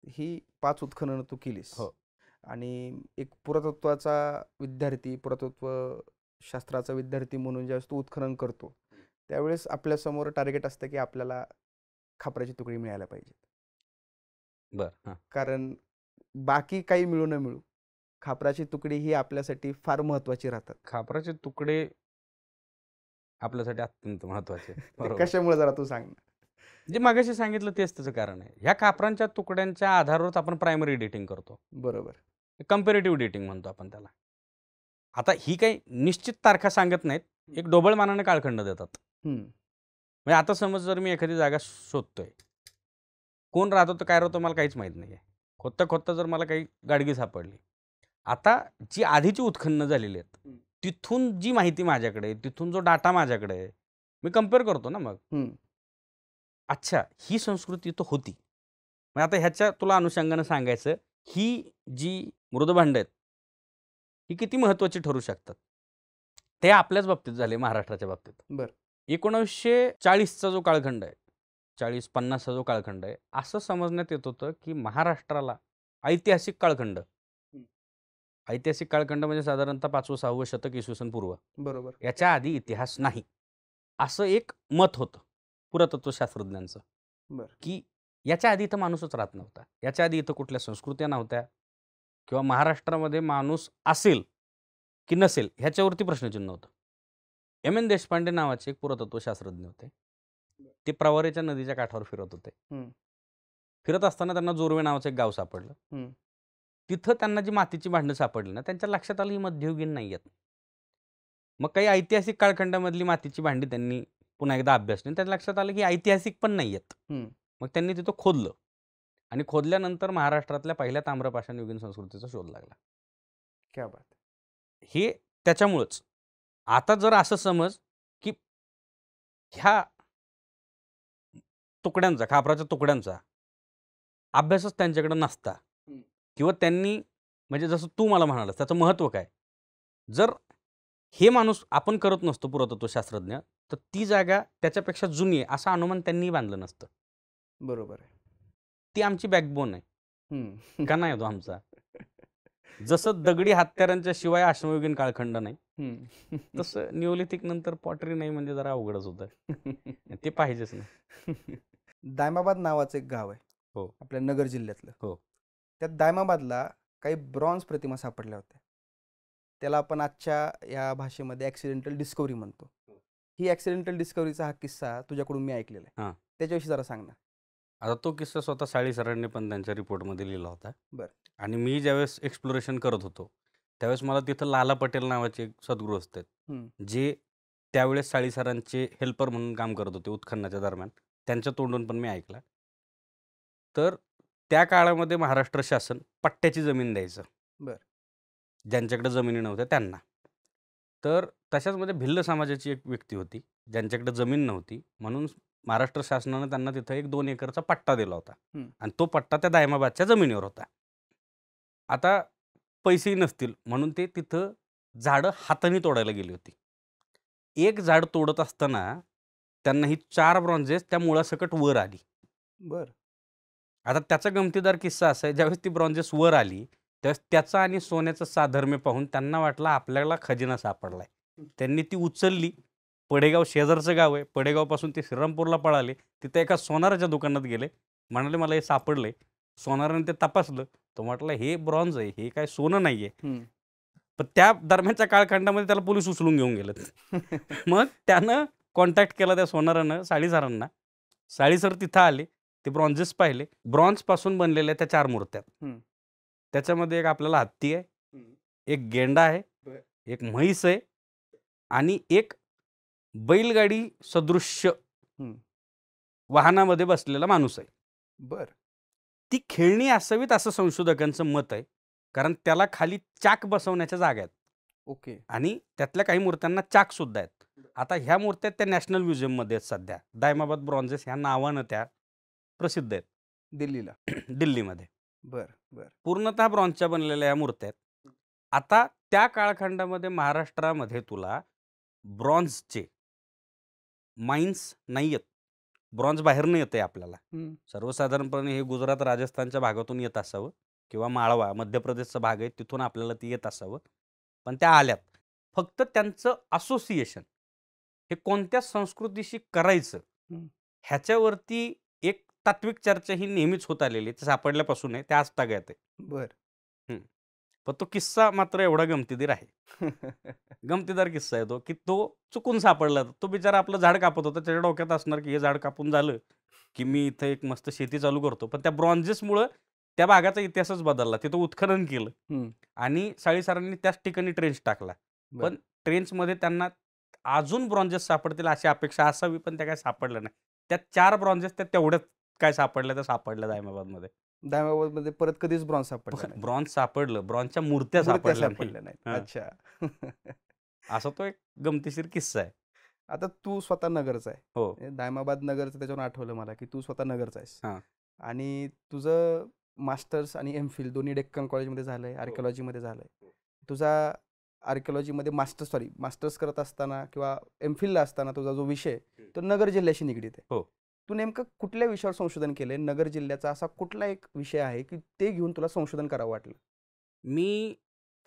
ही 5 उत्खनन तू केलीस. हो. आणि एक पुरातत्वाचा विद्यार्थी, पुरातत्व शास्त्राचा विद्यार्थी म्हणून ज्यावेळेस तू उत्खनन करतो त्यावेळेस आपल्यासमोर टार्गेट असतं की आपल्याला खापराची तुकडी मिळायला पाहिजे. कारण बाकी काही मिळू न मिळू खापराची तुकडी ही आपल्यासाठी फार महत्वाची राहतात. खापराचे तुकडे आपल्यासाठी अत्यंत महत्वाचे. कशामुळे जरा तू सांग. जे मागाशी सांगितलं तेच त्याचं कारण आहे. ह्या कापरांच्या तुकड्यांच्या आधारावरच आपण प्रायमरी डेटिंग करतो. बरोबर. कंपॅरेटिव्ह डेटिंग म्हणतो आपण त्याला. आता ही काही निश्चित तारखा सांगत नाहीत. एक ढोबळमानाने कालखंड देतात. म्हणजे आता समज जर मी एखादी जागा शोधतोय, कोण राहतो तर काय राहतो मला काहीच माहित नाहीये. खोदता खोदता जर मला काही गाडगी सापडली, आता जी आधीची उत्खननं झालेली आहेत, तिथून जी माहिती माझ्याकडे आहे, तिथून जो डाटा माझ्याकडे आहे, मी कम्पेअर करतो ना मग. अच्छा, ही संस्कृती तर होती. मग आता ह्याच्या तुला अनुषंगानं सांगायचं, ही जी मृदभांड आहेत, ही किती महत्त्वाची ठरू शकतात. ते आपल्याच बाबतीत झाले, महाराष्ट्राच्या बाबतीत. बरं. 1940चा जो कालखंड आहे, 40-50चा जो कालखंड आहे, असं समजण्यात येत होतं की महाराष्ट्राला ऐतिहासिक कालखंड, ऐतिहासिक कालखंड म्हणजे साधारणतः 5वं-6वं शतक इसवी सन पूर्व, बरोबर. याच्या आधी इतिहास नाही, असं एक मत होतं पुरातत्वशास्त्रज्ञांचं. बरं. की याच्या आधी इथं माणूसच राहत नव्हता. याच्या आधी इथं कुठल्या संस्कृत्या नव्हत्या किंवा महाराष्ट्रामध्ये माणूस असेल की नसेल ह्याच्यावरती प्रश्नचिन्ह होतं. एम एन देशपांडे नावाचे एक पुरातत्वशास्त्रज्ञ होते. ते प्रवरेच्या नदीच्या काठावर फिरत होते. फिरत असताना त्यांना जोरवे नावाचं एक गाव सापडलं. तिथं त्यांना जी मातीची भांडणं सापडली ना, त्यांच्या लक्षात आलं ही मध्ययुगीन नाही आहेत. मग काही ऐतिहासिक कालखंडामधली मातीची भांडी त्यांनी पुन्हा एकदा अभ्यासली. त्यांच्या लक्षात आलं की ऐतिहासिक पण नाही आहेत. मग त्यांनी तिथं खोदलं आणि खोदल्यानंतर महाराष्ट्रातल्या पहिल्या ताम्रपाषाणयुगीन संस्कृतीचा शोध लागला. क्या बात. हे त्याच्यामुळंच. आता जर असं समज की ह्या तुकड्यांचा, खापराच्या तुकड्यांचा अभ्यासच त्यांच्याकडे नसता किंवा त्यांनी म्हणजे जसं तू मला म्हणालास त्याचं महत्त्व काय, जर हे माणूस आपण करत नसतो पुरातत्वशास्त्रज्ञ, तर ती जागा त्याच्यापेक्षा जुनी आहे असं अनुमान त्यांनीही बांधलं नसतं. बरोबर आहे. ती आमची बॅकबोन आहे. का नाही होतो आमचा. जसं दगडी हत्यारांच्या शिवाय अश्मयुगीन कालखंड नाही, तसं निओलिथिक नंतर पॉटरी नाही म्हणजे जरा अवघडच होतं. ते पाहिजेच नाही. दायमाबाद नावाचं एक गाव आहे हो. आपल्या नगर जिल्ह्यातलं. हो. त्या दायमाबादला काही ब्रॉन्झ प्रतिमा सापडल्या होत्या. त्याला आपण आजच्या या भाषेमध्ये ॲक्सिडेंटल डिस्कव्हरी म्हणतो. ही ॲक्सिडेंटल डिस्कव्हरीचा हा किस्सा तुझ्याकडून मी ऐकलेला आहे. त्याच्याविषयी जरा सांग ना. आता तो किस्सा स्वतः साळी सरांनी पण त्यांच्या रिपोर्टमध्ये लिहिला होता. बरं. आणि मी ज्यावेळेस एक्सप्लोरेशन करत होतो त्यावेळेस मला तिथं लाला पटेल नावाचे एक सद्गृहस्थ आहेत, जे त्यावेळेस साळी सरांचे हेल्पर म्हणून काम करत होते उत्खननाच्या दरम्यान. त्यांच्या तोंडून पण मी ऐकला. तर त्या काळामध्ये महाराष्ट्र शासन पट्ट्याची जमीन द्यायचं बरं. ज्यांच्याकडे जमिनी नव्हत्या त्यांना. तर तशाचमध्ये भिल्ल समाजाची एक व्यक्ती होती ज्यांच्याकडे जमीन नव्हती, म्हणून महाराष्ट्र शासनानं त्यांना तिथं एक 2 एकरचा पट्टा दिला होता आणि तो पट्टा त्या दायमाबादच्या जमिनीवर होता. आता पैसेही नसतील म्हणून ते तिथं झाडं हाताने तोडायला गेली होती. एक झाड तोडत असताना त्यांना ही 4 ब्रॉन्झेस त्या मुळासकट वर आली. बरं. आता त्याचा गमतीदार किस्सा असा आहे, ज्यावेळेस ती ब्रॉन्झेस वर आली त्यावेळेस त्याचा आणि सोन्याचं साधर्म्य पाहून त्यांना वाटलं आपल्याला खजिना सापडलाय. त्यांनी ती उचलली. पडेगाव शेजारचं गाव आहे. पडेगावपासून ते श्रीरामपूरला पळाले. तिथे एका सोनाराच्या दुकानात गेले. म्हणाले मला हे सापडलंय. सोनाराने ते तपासलं. तो म्हटलं हे ब्रॉन्झ आहे, हे काय सोनं नाहीये. पण त्या दरम्यानच्या कालखंडामध्ये त्याला पोलीस उचलून घेऊन गेलेत. मग त्यानं कॉन्टॅक्ट केला त्या सोनारानं साळी सरांना. साळी सर तिथं आले. ते ब्रॉन्झेस पाहिले. ब्रॉन्झपासून बनलेल्या त्या 4 मूर्त्या आहेत. त्याच्यामध्ये एक आपल्याला हत्ती आहे, एक गेंडा आहे, एक म्हैस आहे आणि एक बैलगाडी सदृश्य वाहनामध्ये बसलेला माणूस आहे. बरं. ती खेळणी असावीत असं संशोधकांचं मत आहे, कारण त्याला खाली चाक बसवण्याच्या जागा आहेत. ओके. आणि त्यातल्या काही मूर्त्यांना चाक सुद्धा आहेत. आता ह्या मूर्त्या त्या नॅशनल म्युझियममध्ये आहेत सध्या. दायमाबाद ब्रॉन्झेस ह्या नावानं त्या प्रसिद्ध आहेत दिल्लीला. दिल्लीमध्ये. बरं बरं. पूर्णतः ब्रॉन्झच्या बनलेल्या या मूर्त्या आहेत. आता त्या काळखंडामध्ये महाराष्ट्रामध्ये तुला ब्रॉन्झचे माइन्स नाही आहेत. ब्रॉन्झ बाहेरनं येते आपल्याला. सर्वसाधारणपणे हे गुजरात राजस्थानच्या भागातून येत असावं किंवा माळवा मध्य प्रदेशचा भाग आहे तिथून आपल्याला ती येत असावं. पण त्या आल्यात. फक्त त्यांचं असोसिएशन हे कोणत्या संस्कृतीशी करायचं ह्याच्यावरती एक तात्विक चर्चा ही नेहमीच होत आलेली. ते सापडल्यापासून आहे ते आजतागायत आहे. बरं. पण तो किस्सा मात्र एवढा गमतीदार आहे. गमतीदार किस्सा आहे तो, की तो चुकून सापडला. तो बिचारा आपलं झाड कापत होता. त्याच्या डोक्यात असणार की हे झाड कापून झालं की मी इथं एक मस्त शेती चालू करतो. पण त्या ब्रॉन्झेसमुळं त्या भागाचा इतिहासच बदलला. तिथं उत्खनन केलं आणि साळी सरांनी त्याच ठिकाणी ट्रेंच टाकला. पण ट्रेंचमध्ये त्यांना अजून ब्रॉन्झेस सापडतील अशी अपेक्षा असावी, पण त्या काय सापडल्या नाही. त्या 4 ब्रॉन्झेस त्या तेवढ्याच काय सापडल्या त्या सापडल्या दायमाबादमध्ये. दायमाबादमध्ये परत कधीच ब्रॉन्झ सापडला नाही. ब्रॉन्झ सापडलं, ब्रॉन्झच्या मूर्त्या मूर्त्या सापडल्या सापडल्या नाहीत. हां. अच्छा. असा तो एक गमतीशीर किस्सा आहे. आता तू स्वतः नगरचा आहे. हो. दायमाबाद नगरचं त्याच्यावरून आठवलं मला की तू स्वतः नगरचा आहेस. हां. आणि तुझं मास्टर्स आणि एम.फिल दोन्ही डेक्कन कॉलेजमध्ये झालंय, आर्किओलॉजीमध्ये झालंय. तुझा आर्किओलॉजीमध्ये मास्टर्स करत असताना किंवा एम.फिलला असताना तुझा जो विषय तो नगर जिल्ह्याशी निगडीत आहे. हो. तू नेमकं कुठल्या विषयावर संशोधन केलंय? नगर जिल्ह्याचा असा कुठला एक विषय आहे की ते घेऊन तुला संशोधन करावं वाटलं? मी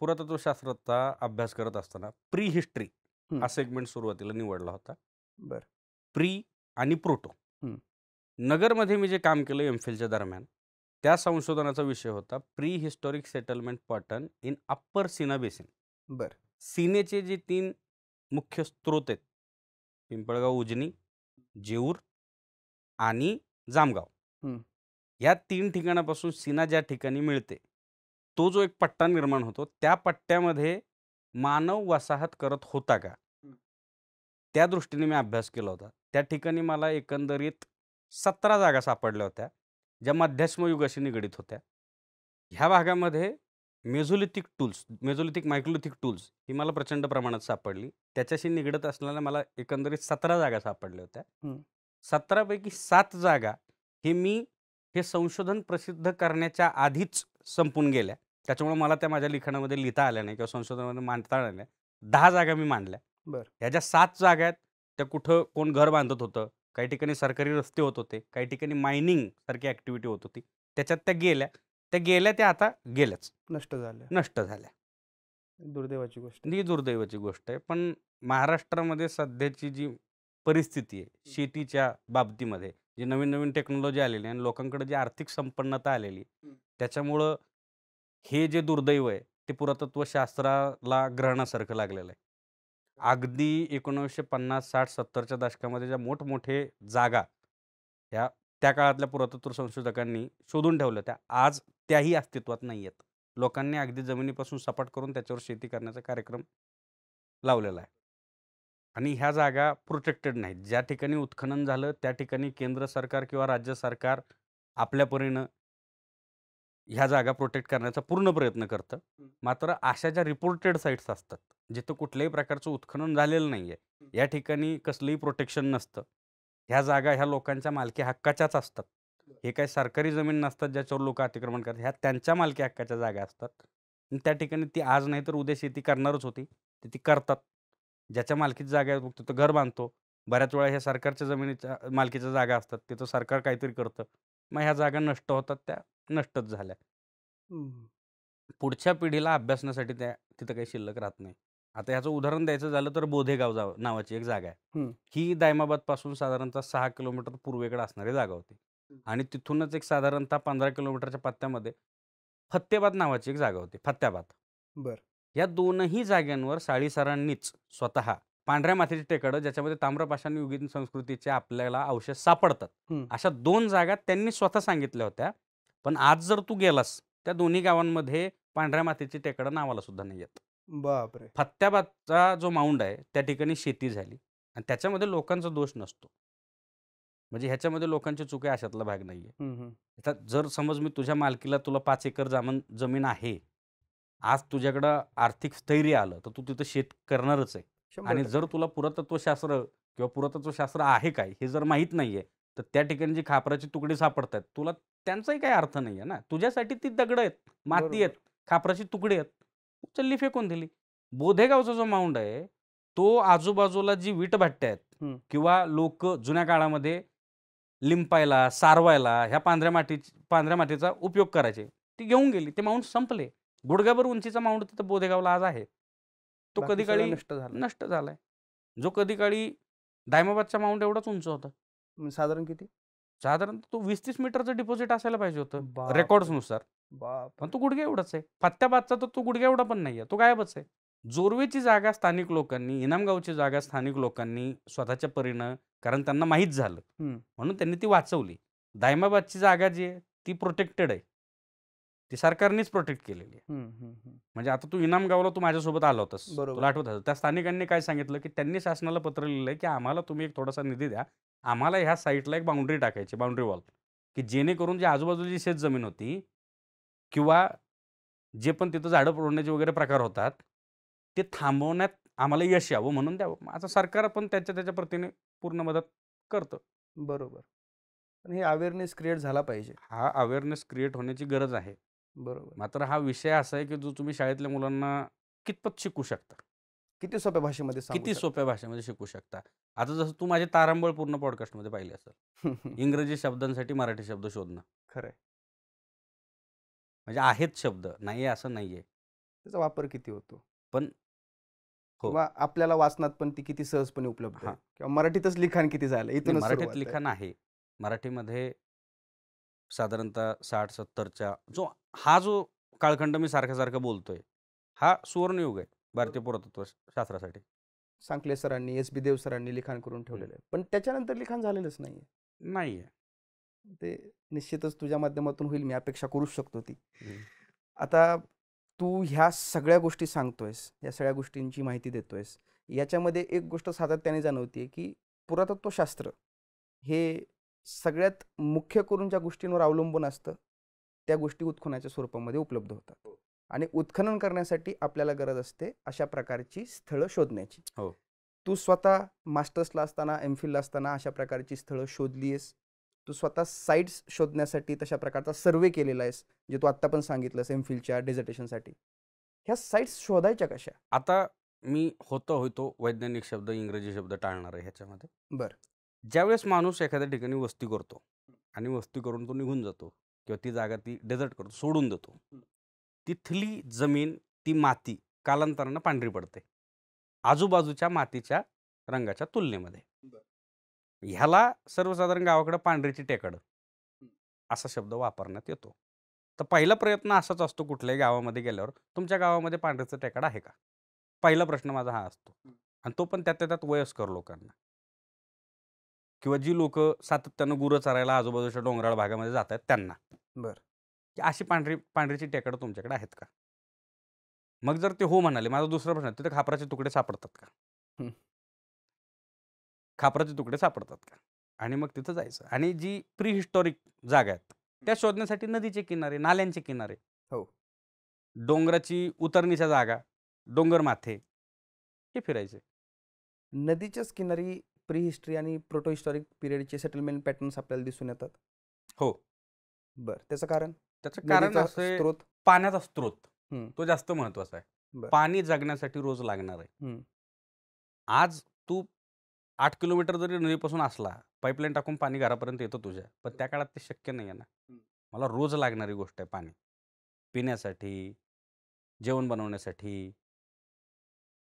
पुरातत्वशास्त्राचा अभ्यास करत असताना प्री हिस्ट्री हं. हा सेगमेंट सुरुवातीला निवडला होता. बरं. प्री आणि प्रोटो. हं. नगरमध्ये मी जे काम केलं एम.फिलच्या दरम्यान, त्या संशोधनाचा विषय होता prehistoric settlement pattern in upper Sina basin. बरं. सीनेचे जे 3 मुख्य स्रोत आहेत, पिंपळगाव उजनी, जेऊर आणि जामगाव. हं. या 3 ठिकाणापासून सीना ज्या ठिकाणी मिळते, तो जो एक पट्टा निर्माण होतो, त्या पट्ट्यामध्ये मानव वसाहत करत होता का? त्या दृष्टीने मी अभ्यास केला होता. त्या ठिकाणी मला एकंदरीत 17 जागा सापडल्या होत्या, ज्या मध्याश्म युगाशी निगडीत होत्या. ह्या भागामध्ये मेझोलिथिक, मायक्रोलिथिक टूल्स ही मला प्रचंड प्रमाणात सापडली. त्याच्याशी निगडीत असलेल्या मला एकंदरीत 17 जागा सापडल्या होत्या. हं. 17 पैकी 7 जागा हे संशोधन प्रसिद्ध करण्याच्या आधीच संपून गेल्या. त्याच्यामुळे मला त्या माझ्या लिखाणामध्ये लिहिता आल्या नाही किंवा संशोधनामध्ये मांडता आल्या नाही. 10 जागा मी मांडल्या. बरं. ह्या ज्या 7 जागा आहेत, त्या कुठं कोण घर बांधत होतं, काही ठिकाणी सरकारी रस्ते होत होते, काही ठिकाणी मायनिंग सारखी ॲक्टिव्हिटी होत होती. त्याच्यात त्या गेल्या त्या आता गेल्याच. नष्ट झाल्या. नष्ट झाल्या. दुर्दैवाची गोष्ट. ही दुर्दैवाची गोष्ट आहे. पण महाराष्ट्रामध्ये सध्याची जी परिस्थिती आहे, शेतीच्या बाबतीमध्ये जी नवीन-नवीन टेक्नॉलॉजी आलेली आहे आणि लोकांकडे जी आर्थिक संपन्नता आलेली, त्याच्यामुळं हे जे दुर्दैव आहे, ते पुरातत्वशास्त्राला ग्रहणासारखं लागलेलं आहे. अगदी 1950, 60, 70च्या दशकामध्ये ज्या मोठमोठे जागा त्या काळातल्या पुरातत्व संशोधकांनी शोधून ठेवल्या होत्या, आज त्याही अस्तित्वात नाही आहेत. लोकांनी अगदी जमिनीपासून सपाट करून त्याच्यावर शेती करण्याचा कार्यक्रम लावलेला आहे. आणि ह्या जागा प्रोटेक्टेड नाहीत. ज्या ठिकाणी उत्खनन झालं, त्या ठिकाणी केंद्र सरकार किंवा राज्य सरकार आपल्या परीनं ह्या जागा प्रोटेक्ट करण्याचा पूर्ण प्रयत्न करतं. मात्र अशा ज्या रिपोर्टेड साईट्स असतात, जिथं कुठल्याही प्रकारचं उत्खनन झालेलं नाहीये, या ठिकाणी कसलंही प्रोटेक्शन नसतं. ह्या जागा ह्या लोकांच्या मालकी हक्काच्याच असतात. हे काही सरकारी जमीन नसतात ज्याच्यावर लोकं अतिक्रमण करतात. ह्या त्यांच्या मालकी हक्काच्या जागा असतात. आणि त्या ठिकाणी ती आज नाही तर उद्या शेती करणारच होती. ती करतात. ज्याच्या मालकीची जागा आहे तिथं घर बांधतो. बऱ्याच वेळा ह्या सरकारच्या जमिनीच्या मालकीच्या जागा असतात. तिथं सरकार काहीतरी करतं. मग ह्या जागा नष्ट होतात, त्या नष्टच झाल्या. पुढच्या पिढीला अभ्यासण्यासाठी तिथं काही शिल्लक राहत नाही. आता ह्याचं उदाहरण द्यायचं झालं तर बोधेगाव नावाची एक जागा आहे. ही दायमाबादपासून साधारणतः 6 किलोमीटर पूर्वेकडे असणारी जागा होती. आणि तिथूनच एक साधारणतः 15 किलोमीटरच्या पत्त्यामध्ये फत्तेबाद नावाची एक जागा होती. फत्याबाद. बरं. या दोनही जागांवर साळी सरांनीच स्वतः पांढऱ्या मातीची टेकडं ज्याच्यामध्ये ताम्रपाषाण युगीन संस्कृतीचे आपल्याला अवशेष सापडतात, अशा 2 जागा त्यांनी स्वतः सांगितल्या होत्या. पण आज जर तू गेलास, त्या दोन्ही गावांमध्ये पांढऱ्या मातीची टेकडं नावाला सुद्धा नाही आहेत. बापरे! फत्याबादचा जो माउंड आहे, त्या ठिकाणी शेती झाली आणि त्याच्यामध्ये लोकांचा दोष नसतो. म्हणजे ह्याच्यामध्ये लोकांची चूक आहे अशातला भाग नाहीये. आता जर समज मी तुझ्या मालकीला तुला 5 एकर जमीन आहे. आज तुझ्याकडं आर्थिक स्थैर्य आलं, तर तू तिथं शेत करणारच आहे. आणि जर तुला पुरातत्वशास्त्र किंवा पुरातत्वशास्त्र आहे काय हे जर माहीत नाहीये, तर त्या ठिकाणी जी खापराची तुकडे सापडतात, तुला त्यांचाही काही अर्थ नाहीये ना. तुझ्यासाठी ती दगडं आहेत, माती आहेत, खापराची तुकडे आहेत. उचलली फेकून दिली. बोधेगावचा जो माउंड आहे, तो आजूबाजूला जी वीटभट्ट्या आहेत किंवा लोक जुन्या काळामध्ये लिंपायला, सारवायला ह्या पांढऱ्या मातीचा उपयोग करायचे. ती घेऊन गेली. ते माउंट संपले. गुडघ्याभर उंचीचा माउंट तिथं बोधेगावला आज आहे. तो कधी काळी नष्ट झालाय. जो कधी काळी दायमाबादचा माउंट एवढाच उंच होता. साधारण किती? साधारण तो 20-30 मीटरचं डिपॉझिट असायला पाहिजे होतं रेकॉर्ड्सनुसार. बाप पण तो गुडघ्या एवढाच आहे. फत्त्याबादचा तर तो गुडघ्या एवढा पण नाहीये, तो गायबच आहे. जोर्वेची जागा स्थानिक लोकांनी, इनामगावची जागा स्थानिक लोकांनी स्वतःच्या परीनं, कारण त्यांना माहीत झालं म्हणून त्यांनी ती वाचवली. दायमाबादची जागा जी आहे ती प्रोटेक्टेड आहे. ती सरकारनेच प्रोटेक्ट केलेली आहे. म्हणजे आता तू इनामगावला तू माझ्यासोबत आला होतास, बरोबर. तुला आठवत असेल. त्या स्थानिकांनी काय सांगितलं की त्यांनी शासनाला पत्र लिहिलंय की आम्हाला तुम्ही एक थोडासा निधी द्या, आम्हाला ह्या साईटला एक बाउंड्री टाकायची, बाउंड्री वॉल, की जेणेकरून जी आजूबाजूची शेत जमीन होती किंवा जे पण तिथं झाडं तोडण्याचे वगैरे प्रकार होतात ते थांबवण्यात आम्हाला यश यावं म्हणून द्यावं. आता सरकार पण त्याच्या परीने पूर्ण मदत करतं. बरोबर. पण हे अवेअरनेस क्रिएट झाला पाहिजे. हा अवेअरनेस क्रिएट होण्याची गरज आहे. बरोबर. मात्र हा विषय असा आहे की जो तुम्ही शाळेतल्या मुलांना कितपत शिकू शकता, किती सोप्या भाषेमध्ये किती सोप्या भाषेमध्ये शिकू शकता. आता जसं तू माझे तारांबळ पूर्ण पॉडकास्टमध्ये पाहिले असेल, इंग्रजी शब्दांसाठी मराठी शब्द शोधणं. खरंय. म्हणजे आहेत शब्द, नाही आहे असं नाहीये, त्याचा वापर किती होतो, पण किंवा आपल्याला वाचनात पण ती किती सहजपणे उपलब्ध आहे, किंवा मराठीतच लिखाण किती झालं, इथूनच मराठीत लिखाण आहे. मराठीमध्ये साधारणतः 60-70च्या जो काळखंड मी सारखं बोलतोय, हा सुवर्णयुग आहे भारतीय पुरातत्व शास्त्रासाठी. सांकले सरांनी, एस बी देव सरांनी लिखाण करून ठेवलेलं आहे. पण त्याच्यानंतर लिखाण झालेलंच नाहीये. ते निश्चितच तुझ्या माध्यमातून होईल, मी अपेक्षा करू शकतो ती. आता तू ह्या सगळ्या गोष्टी सांगतोयस, या सगळ्या गोष्टींची माहिती देतोयस, याच्यामध्ये एक गोष्ट सातत्याने जाणवते की पुरातत्वशास्त्र हे सगळ्यात मुख्य करून ज्या गोष्टींवर अवलंबून असतं त्या गोष्टी उत्खननाच्या स्वरूपामध्ये उपलब्ध होतात. आणि उत्खनन करण्यासाठी आपल्याला गरज असते अशा प्रकारची स्थळं शोधण्याची. तू स्वतः मास्टर्सला असताना, एमफिलला असताना अशा प्रकारची स्थळं शोधली आहेस. तू स्वतः साईट्स शोधण्यासाठी तशा प्रकारचा सर्वे केलेला आहेस, जे तू आत्ता पण सांगितलंस एमफिलच्या डेझर्टेशनसाठी. ह्या साईट्स शोधायच्या कशा? आता मी होतो वैज्ञानिक शब्द, इंग्रजी शब्द टाळणार आहे ह्याच्यामध्ये. बरं. ज्यावेळेस माणूस एखाद्या ठिकाणी वस्ती करतो आणि वस्ती करून तो निघून जातो किंवा ती जागा ती डेझर्ट करतो, सोडून देतो, तिथली जमीन, ती माती कालांतरानं पांढरी पडते आजूबाजूच्या मातीच्या रंगाच्या तुलनेमध्ये. ह्याला सर्वसाधारण गावाकडे पांढरीची टेकड असा शब्द वापरण्यात येतो. तर पहिला प्रयत्न असाच असतो कुठल्याही गावामध्ये गेल्यावर, तुमच्या गावामध्ये पांढरीचं टेकड आहे का? पहिला प्रश्न माझा हा असतो. आणि तो पण त्यात वयस्कर लोकांना किंवा जी लोक सातत्यानं गुरं चरायला आजूबाजूच्या डोंगराळ भागामध्ये जात आहेत त्यांना. की अशी पांढरीची टेकड तुमच्याकडे आहेत का? मग जर ते हो म्हणाले, माझा दुसरा प्रश्न, तिथे खापराचे तुकडे सापडतात का? खापराचे तुकडे सापडतात का? आणि मग तिथं जायचं. आणि जी प्री हिस्टॉरिक जागा आहेत त्या शोधण्यासाठी नदीचे किनारे, नाल्यांचे किनारे, डोंगराची उतरणीच्या जागा, डोंगर माथे हे फिरायचे. नदीच्याच किनारी प्री हिस्ट्री आणि प्रोटो हिस्टॉरिक पिरियडचे सेटलमेंट पॅटर्न्स आपल्याला दिसून येतात. हो. बरं. त्याचं कारण? त्याचं कारण असं, स्रोत, पाण्याचा स्रोत तो जास्त महत्वाचा आहे. पाणी जगण्यासाठी रोज लागणार आहे. आज तू 8 किलोमीटर जरी नदीपासून असला, पाईपलाईन टाकून पाणी घरापर्यंत येतं तुझ्या, पण त्या काळात ते शक्य नाही आहे ना. मला रोज लागणारी गोष्ट आहे पाणी, पिण्यासाठी, जेवण बनवण्यासाठी,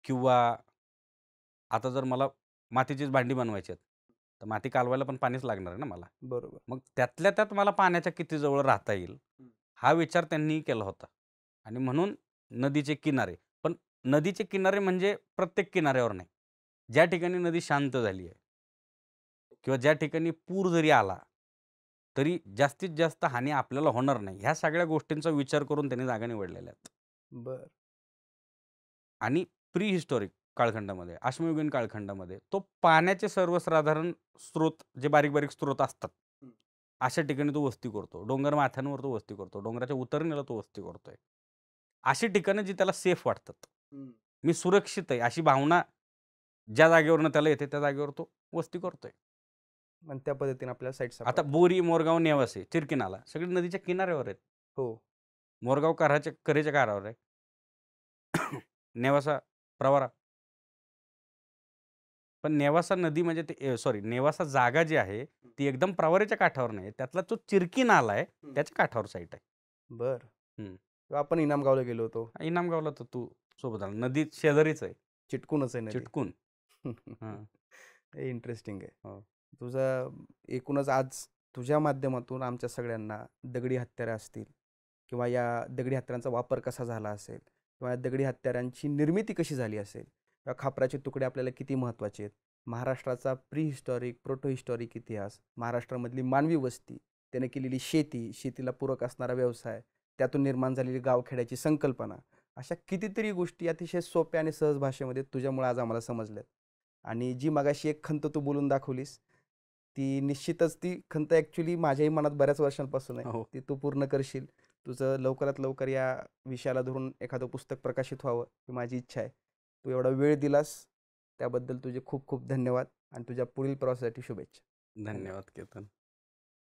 किंवा आता जर मला मातीचीच भांडी बनवायची आहेत तर माती कालवायला पण पाणीच लागणार आहे ना मला. बरोबर. मग त्यातल्या त्यात मला पाण्याच्या किती जवळ राहता येईल हा विचार त्यांनी केला होता. आणि म्हणून नदीचे किनारे. पण नदीचे किनारे म्हणजे प्रत्येक किनाऱ्यावर नाही. ज्या ठिकाणी नदी शांत झाली आहे किंवा ज्या ठिकाणी पूर जरी आला तरी जास्तीत जास्त हानी आपल्याला होणार नाही, ह्या सगळ्या गोष्टींचा विचार करून त्यांनी जागा निवडलेल्या आहेत. बरं. आणि प्री हिस्टॉरिक काळखंडामध्ये, अश्मयुगीन काळखंडामध्ये तो पाण्याचे सर्वसाधारण स्रोत, जे बारीक बारीक स्रोत असतात अशा ठिकाणी तो वस्ती करतो. डोंगर माथ्यांवर तो वस्ती करतो, डोंगराच्या उतरणीला तो वस्ती करतोय. अशी ठिकाणं जी त्याला सेफ वाटतात, मी सुरक्षित आहे अशी भावना ज्या जागेवरनं त्याला येते त्या जागेवर तो वस्ती करतोय. आणि त्या पद्धतीने आपल्याला साईट्स. आता बोरी, मोरगाव, नेवासे, चिरकिनाला सगळी नदीच्या किनाऱ्यावर आहेत. हो. मोरगाव करेच्या कारावर आहे. नेवासा प्रवरा. पण नेवासा नदी म्हणजे ते नेवासा जागा जी आहे ती एकदम प्रवरेच्या काठावर नाही, त्यातला जो चिरकी नाला आहे त्याच्या काठावर साईट आहे. बरं. आपण इनामगावला गेलो होतो. इनामगावला तर तू सोबत आला, नदी शेजारीच आहे, चिटकूनच आहे, चिटकून. इंटरेस्टिंग आहे. तुझा एकूणच आज तुझ्या माध्यमातून आमच्या सगळ्यांना दगडी हत्यारे असतील किंवा या दगडी हत्यारांचा वापर कसा झाला असेल किंवा या दगडी हत्यारांची निर्मिती कशी झाली असेल किंवा खापराचे तुकडे आपल्याला किती महत्त्वाचे आहेत, महाराष्ट्राचा प्री हिस्टॉरिक प्रोटो हिस्टॉरिक इतिहास, महाराष्ट्रामधली मानवी वस्ती, त्याने केलेली शेती, शेतीला पूरक असणारा व्यवसाय, त्यातून निर्माण झालेली गावखेड्याची संकल्पना, अशा कितीतरी गोष्टी अतिशय सोप्या आणि सहज भाषेमध्ये तुझ्यामुळे आज आम्हाला समजल्यात. आणि जी मगाशी एक खंत तू बोलून दाखवलीस, ती निश्चितच ती खंत ॲक्च्युली माझ्याही मनात बऱ्याच वर्षांपासून आहे. हो. ती तू पूर्ण करशील. तुझं लवकरात लवकर या विषयाला धरून एखादं पुस्तक प्रकाशित व्हावं ही माझी इच्छा आहे. तू एवढा वेळ दिलास त्याबद्दल तुझे खूप खूप धन्यवाद आणि तुझ्या पुढील प्रवासासाठी शुभेच्छा. धन्यवाद केतन.